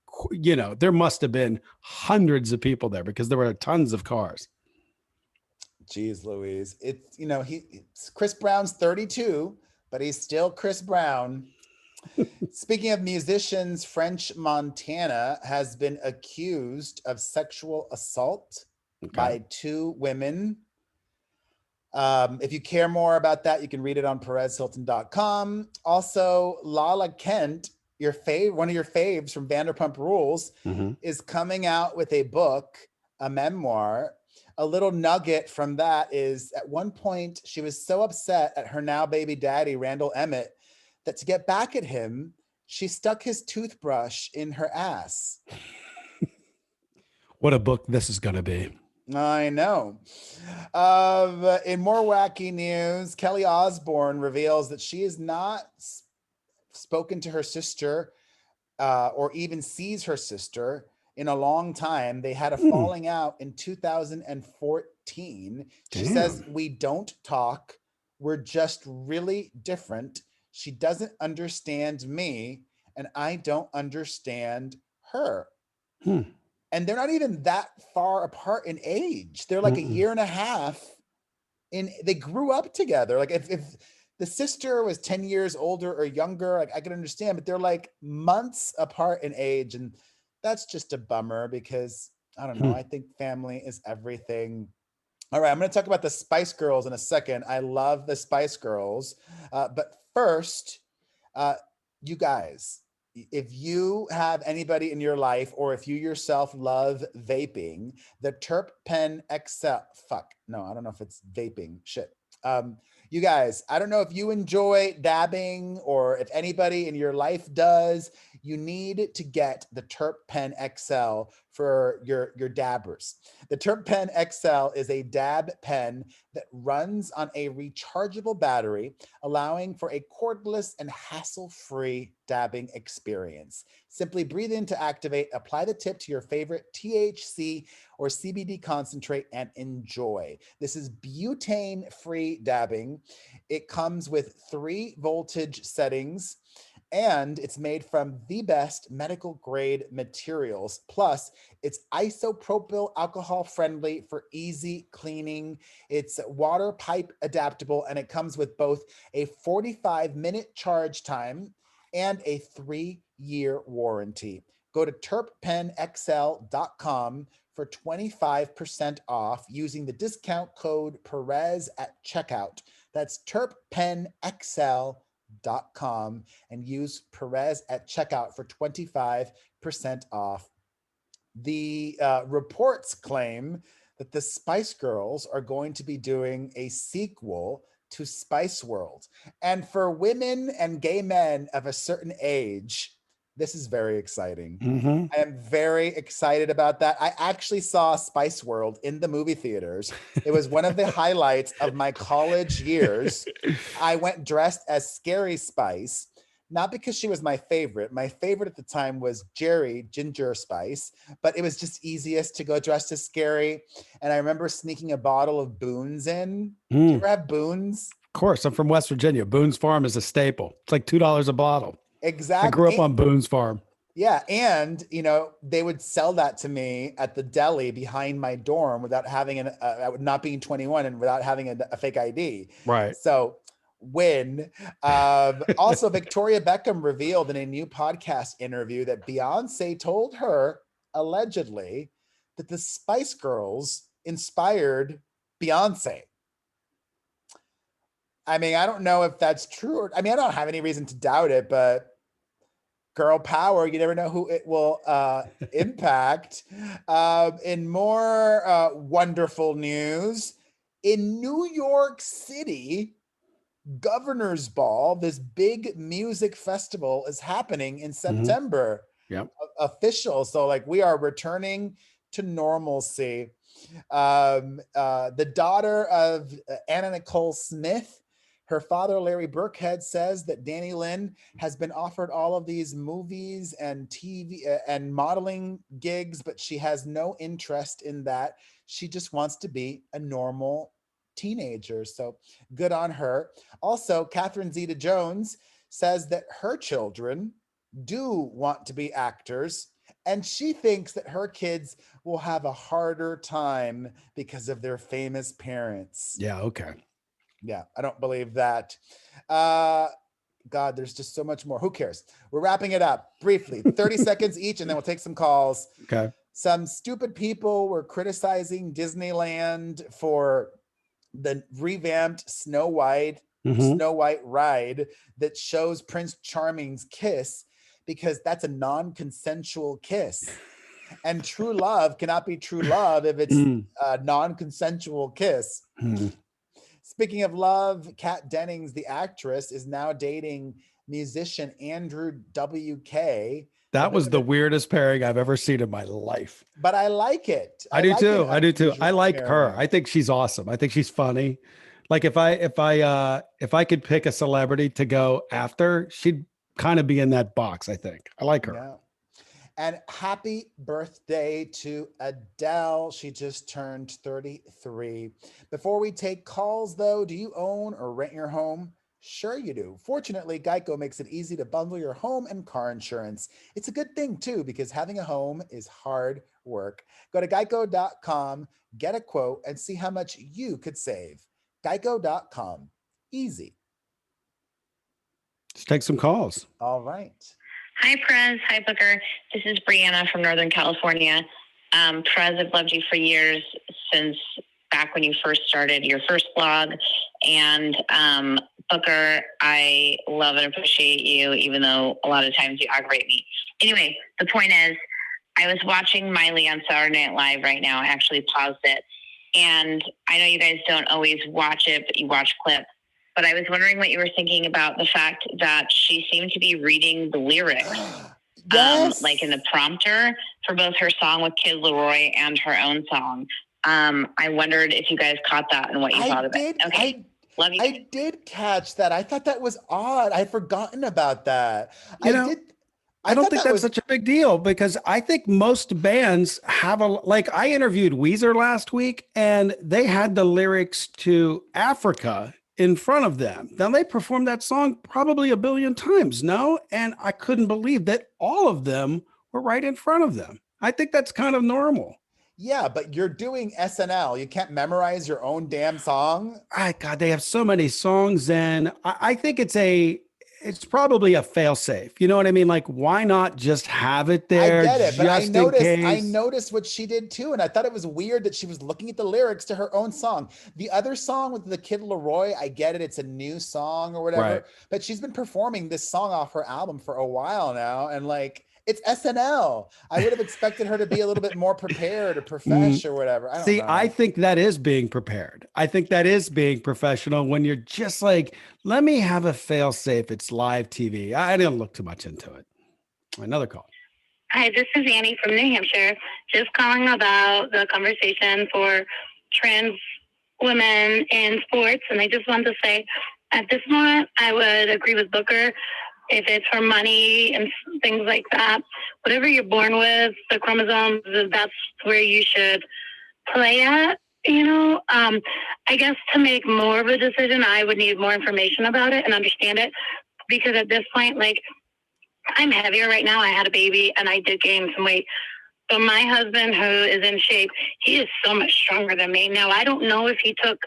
there must have been hundreds of people there because there were tons of cars. Jeez Louise. It's Chris Brown's 32, but he's still Chris Brown. Speaking of musicians, French Montana has been accused of sexual assault by 2 women. If you care more about that, you can read it on perezhilton.com. Also, Lala Kent, one of your faves from Vanderpump Rules, is coming out with a book, a memoir. A little nugget from that is, at one point, she was so upset at her now baby daddy, Randall Emmett, that to get back at him, she stuck his toothbrush in her ass. What a book this is going to be. I know. In more wacky news, Kelly Osbourne reveals that she has not spoken to her sister or even sees her sister in a long time. They had a Hmm. falling out in 2014. She says, Damn. "We don't talk. We're just really different. She doesn't understand me, and I don't understand her." Hmm. And they're not even that far apart in age. They're like a Mm-mm. year and a half in, they grew up together. Like if the sister was 10 years older or younger, like I can understand, but they're like months apart in age. And that's just a bummer because I don't know. Hmm. I think family is everything. All right, I'm going to talk about the Spice Girls in a second. I love the Spice Girls. But first, uh, you guys, if you have anybody in your life or if you yourself love vaping, the Terp Pen XL, fuck, no, I don't know if it's vaping, shit. You guys, I don't know if you enjoy dabbing or if anybody in your life does, you need to get the Terp Pen XL for your dabbers. The Terp Pen XL is a dab pen that runs on a rechargeable battery, allowing for a cordless and hassle-free dabbing experience. Simply breathe in to activate, apply the tip to your favorite THC or CBD concentrate, and enjoy. This is butane-free dabbing. It comes with 3 voltage settings, and it's made from the best medical grade materials. Plus, it's isopropyl alcohol friendly for easy cleaning. It's water pipe adaptable, and it comes with both a 45-minute charge time and a 3-year warranty. Go to terppenxl.com for 25% off using the discount code Perez at checkout. That's terppenxl.com and use Perez at checkout for 25% off. The reports claim that the Spice Girls are going to be doing a sequel to Spice World. And for women and gay men of a certain age, this is very exciting. Mm-hmm. I am very excited about that. I actually saw Spice World in the movie theaters. It was one of the highlights of my college years. I went dressed as Scary Spice, not because she was my favorite. My favorite at the time was Jerry Ginger Spice, but it was just easiest to go dressed as Scary. And I remember sneaking a bottle of Boone's in. Do you Mm. ever have Boone's? Of course, I'm from West Virginia. Boone's Farm is a staple. It's like $2 a bottle. I grew up Exactly. on Boone's Farm. Yeah, and they would sell that to me at the deli behind my dorm without having not being 21 and without having a fake ID. Right. So win. Also, Victoria Beckham revealed in a new podcast interview that Beyonce told her allegedly that the Spice Girls inspired Beyonce. I mean, I don't know if that's true. I mean, I don't have any reason to doubt it, but girl power, you never know who it will impact. In more wonderful news, in New York City, Governor's Ball, this big music festival, is happening in Mm-hmm. September. Yep. Official. So, like, we are returning to normalcy. The daughter of Anna Nicole Smith, her father, Larry Burkhead, says that Danny Lynn has been offered all of these movies and TV and modeling gigs, but she has no interest in that. She just wants to be a normal teenager. So good on her. Also, Catherine Zeta Jones says that her children do want to be actors, and she thinks that her kids will have a harder time because of their famous parents. Yeah. Okay. Yeah, I don't believe that. Uh, God, there's just so much more. Who cares? We're wrapping it up briefly, 30 seconds each, and then we'll take some calls. Okay. Some stupid people were criticizing Disneyland for the revamped Mm-hmm. Snow White ride that shows Prince Charming's kiss because that's a non-consensual kiss. And true love cannot be true love if it's a non-consensual kiss. Mm-hmm. Speaking of love, Kat Dennings, the actress, is now dating musician Andrew WK. A That bit was of the a, weirdest pairing I've ever seen in my life. but I like it. I I do like an too. I do too. I unusual like her. pairing. I think she's awesome. I think she's funny. Like if I could pick a celebrity to go after, she'd kind of be in that box, I think. I like her. Yeah. And happy birthday to Adele. She just turned 33. Before we take calls, though, do you own or rent your home? Sure, you do. Fortunately, Geico makes it easy to bundle your home and car insurance. It's a good thing, too, because having a home is hard work. Go to geico.com, get a quote, and see how much you could save. Geico.com. Easy. Let's take some calls. All right. Hi, Perez. Hi, Booker. This is Brianna from Northern California. Perez, I've loved you for years, since back when you first started your first blog. And Booker, I love and appreciate you, even though a lot of times you aggravate me. Anyway, the point is, I was watching Miley on Saturday Night Live right now. I actually paused it. And I know you guys don't always watch it, but you watch clips. But I was wondering what you were thinking about the fact that she seemed to be reading the lyrics, Yes. like in the prompter for both her song with Kid Leroy and her own song. I wondered if you guys caught that and what you thought of it. Okay. Love you. I did catch that. I thought that was odd. I'd forgotten about that. I don't think that's such a big deal, because I think most bands have like I interviewed Weezer last week and they had the lyrics to Africa in front of them. Now they performed that song probably a billion times, no? And I couldn't believe that all of them were right in front of them. I think that's kind of normal. Yeah, but you're doing SNL. You can't memorize your own damn song. God, they have so many songs, and I think it's probably a fail-safe. You know what I mean? Like, why not just have it there? I get it, but I case? noticed what she did too, and I thought it was weird that she was looking at the lyrics to her own song. The other song with the Kid Leroy, I get it; it's a new song or whatever. Right. But she's been performing this song off her album for a while now, and like, it's SNL. I would have expected her to be a little bit more prepared or profesh or whatever. I don't know. I think that is being prepared. I think that is being professional when you're just like, let me have a fail safe. It's live TV. I didn't look too much into it. Another call. Hi, this is Annie from New Hampshire. Just calling about the conversation for trans women in sports. And I just wanted to say, at this moment, I would agree with Booker. If it's for money and things like that, whatever you're born with, the chromosomes, that's where you should play at. I guess to make more of a decision, I would need more information about it and understand it. Because at this point, like, I'm heavier right now. I had a baby and I did gain some weight. But my husband, who is in shape, he is so much stronger than me. Now, I don't know if he took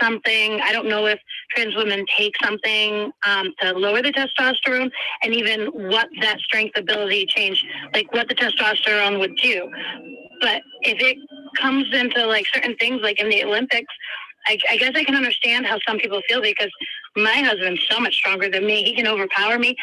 something. I don't know if trans women take something to lower the testosterone, and even what that strength ability change, like what the testosterone would do. But if it comes into like certain things, like in the Olympics, I guess I can understand how some people feel, because my husband's so much stronger than me. He can overpower me.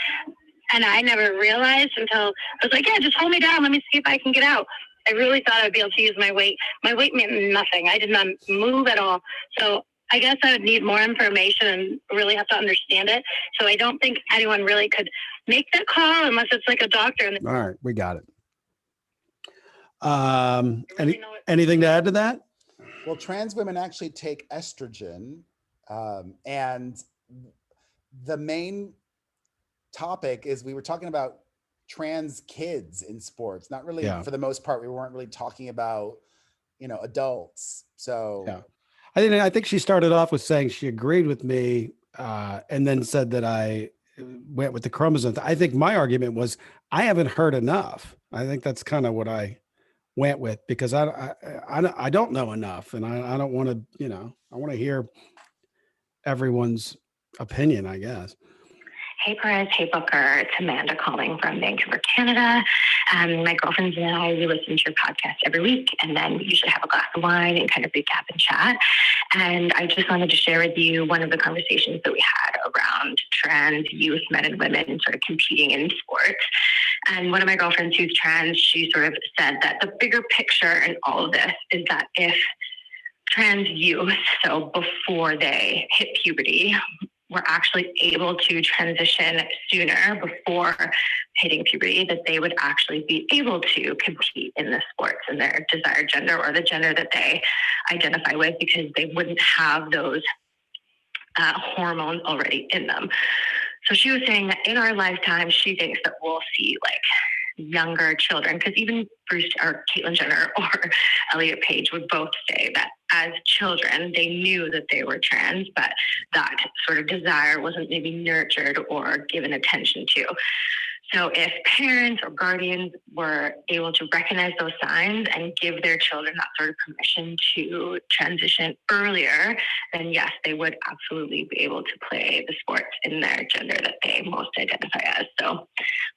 And I never realized until I was like, yeah, just hold me down. Let me see if I can get out. I really thought I'd be able to use my weight. My weight meant nothing. I did not move at all. So I guess I would need more information and really have to understand it. So I don't think anyone really could make that call unless it's like a doctor. All right, we got it. Anything to add to that? Well, trans women actually take estrogen, and the main topic is we were talking about trans kids in sports. Not really, for the most part, we weren't really talking about, adults. So yeah, I think she started off with saying she agreed with me, and then said that I went with the chromosomes. I think my argument was I haven't heard enough. I think that's kind of what I went with, because I don't know enough, and I don't want to, I want to hear everyone's opinion, I guess. Hey, Perez. Hey, Booker. It's Amanda calling from Vancouver, Canada. My girlfriends and I, we listen to your podcast every week, and then we usually have a glass of wine and kind of recap and chat. And I just wanted to share with you one of the conversations that we had around trans youth, men and women, sort of competing in sports. And one of my girlfriends who's trans, she sort of said that the bigger picture in all of this is that if trans youth, so before they hit puberty, were actually able to transition sooner before hitting puberty, that they would actually be able to compete in the sports in their desired gender or the gender that they identify with, because they wouldn't have those hormones already in them. So she was saying that in our lifetime, she thinks that we'll see like younger children, because even Bruce or Caitlyn Jenner or Elliot Page would both say that as children, they knew that they were trans, but that sort of desire wasn't maybe nurtured or given attention to. So if parents or guardians were able to recognize those signs and give their children that sort of permission to transition earlier, then yes, they would absolutely be able to play the sports in their gender that they most identify as. So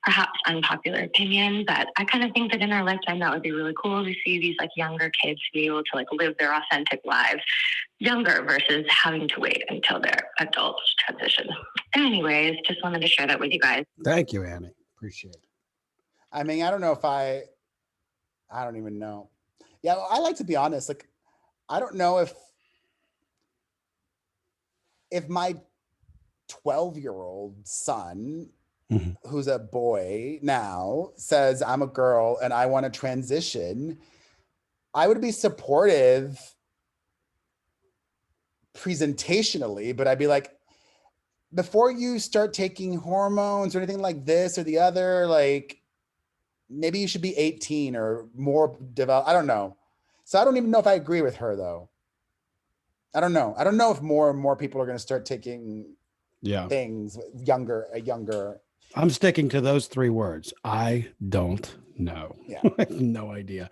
perhaps unpopular opinion, but I kind of think that in our lifetime, that would be really cool to see these like younger kids be able to like live their authentic lives younger versus having to wait until they're adults to transition. Anyways, just wanted to share that with you guys. Thank you, Annie. Appreciate it. I mean, I don't know if I don't even know. Yeah, I like to be honest. Like, I don't know if my 12-year-old son, who's a boy now, says I'm a girl and I want to transition, I would be supportive presentationally, but I'd be like, before you start taking hormones or anything like this or the other, like maybe you should be 18 or more developed. I don't know. So I don't even know if I agree with her though. I don't know. I don't know if more and more people are going to start taking things younger. I'm sticking to those 3 words. I don't know. Yeah. I have no idea.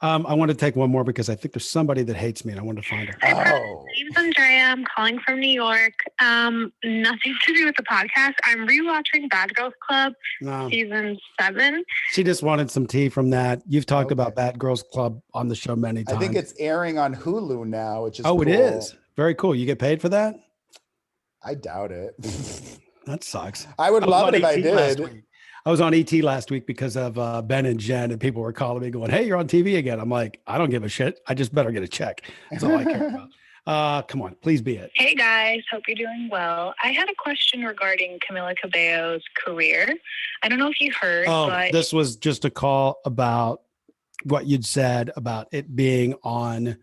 I want to take one more because I think there's somebody that hates me and I want to find her. Oh. My name's Andrea. I'm calling from New York. Nothing to do with the podcast. I'm rewatching Bad Girls Club season 7. She just wanted some tea from that. You've talked about Bad Girls Club on the show many times. I think it's airing on Hulu now, which is cool. It is. Very cool. You get paid for that? I doubt it. That sucks. I would love it if I did. I was on ET last week because of Ben and Jen, and people were calling me going, "Hey, you're on TV again." I'm like, I don't give a shit. I just better get a check. That's all I care about. Come on, please be it. Hey guys, hope you're doing well. I had a question regarding Camila Cabello's career. I don't know if you heard, but this was just a call about what you'd said about it being on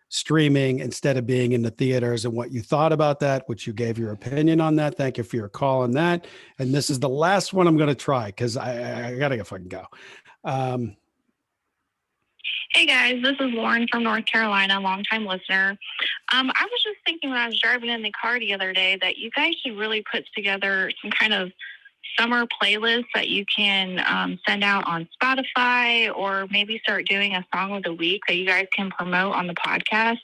streaming instead of being in the theaters and what you thought about that, which you gave your opinion on that. Thank you for your call on that. And this is the last one I'm going to try because I got to fucking go. Hey guys, this is Lauren from North Carolina, longtime listener. I was just thinking when I was driving in the car the other day that you guys should really put together some kind of summer playlist that you can send out on Spotify, or maybe start doing a song of the week that you guys can promote on the podcast.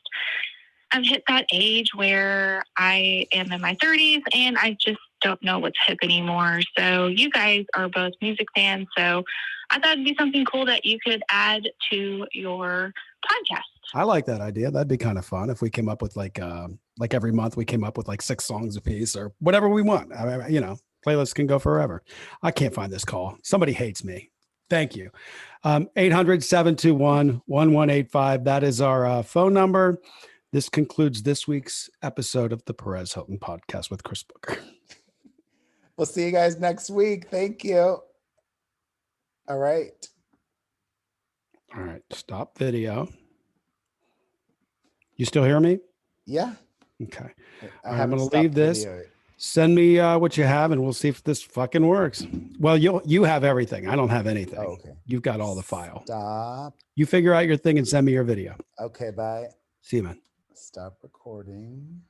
I've hit that age where I am in my 30s and I just don't know what's hip anymore. So you guys are both music fans, so I thought it'd be something cool that you could add to your podcast. I like that idea. That'd be kind of fun if we came up with like every month we came up with like 6 songs a piece or whatever we want. I mean, you know, playlists can go forever. I can't find this call. Somebody hates me. Thank you. 800-721-1185. That is our phone number. This concludes this week's episode of the Perez Hilton podcast with Chris Booker. We'll see you guys next week. Thank you. All right. All right. Stop video. You still hear me? Yeah. Okay. I'm going to leave this. Video. Send me what you have and we'll see if this fucking works. Well, you have everything. I don't have anything. Oh, okay. You've got all the file. Stop. You figure out your thing and send me your video. Okay, bye. See you, man. Stop recording.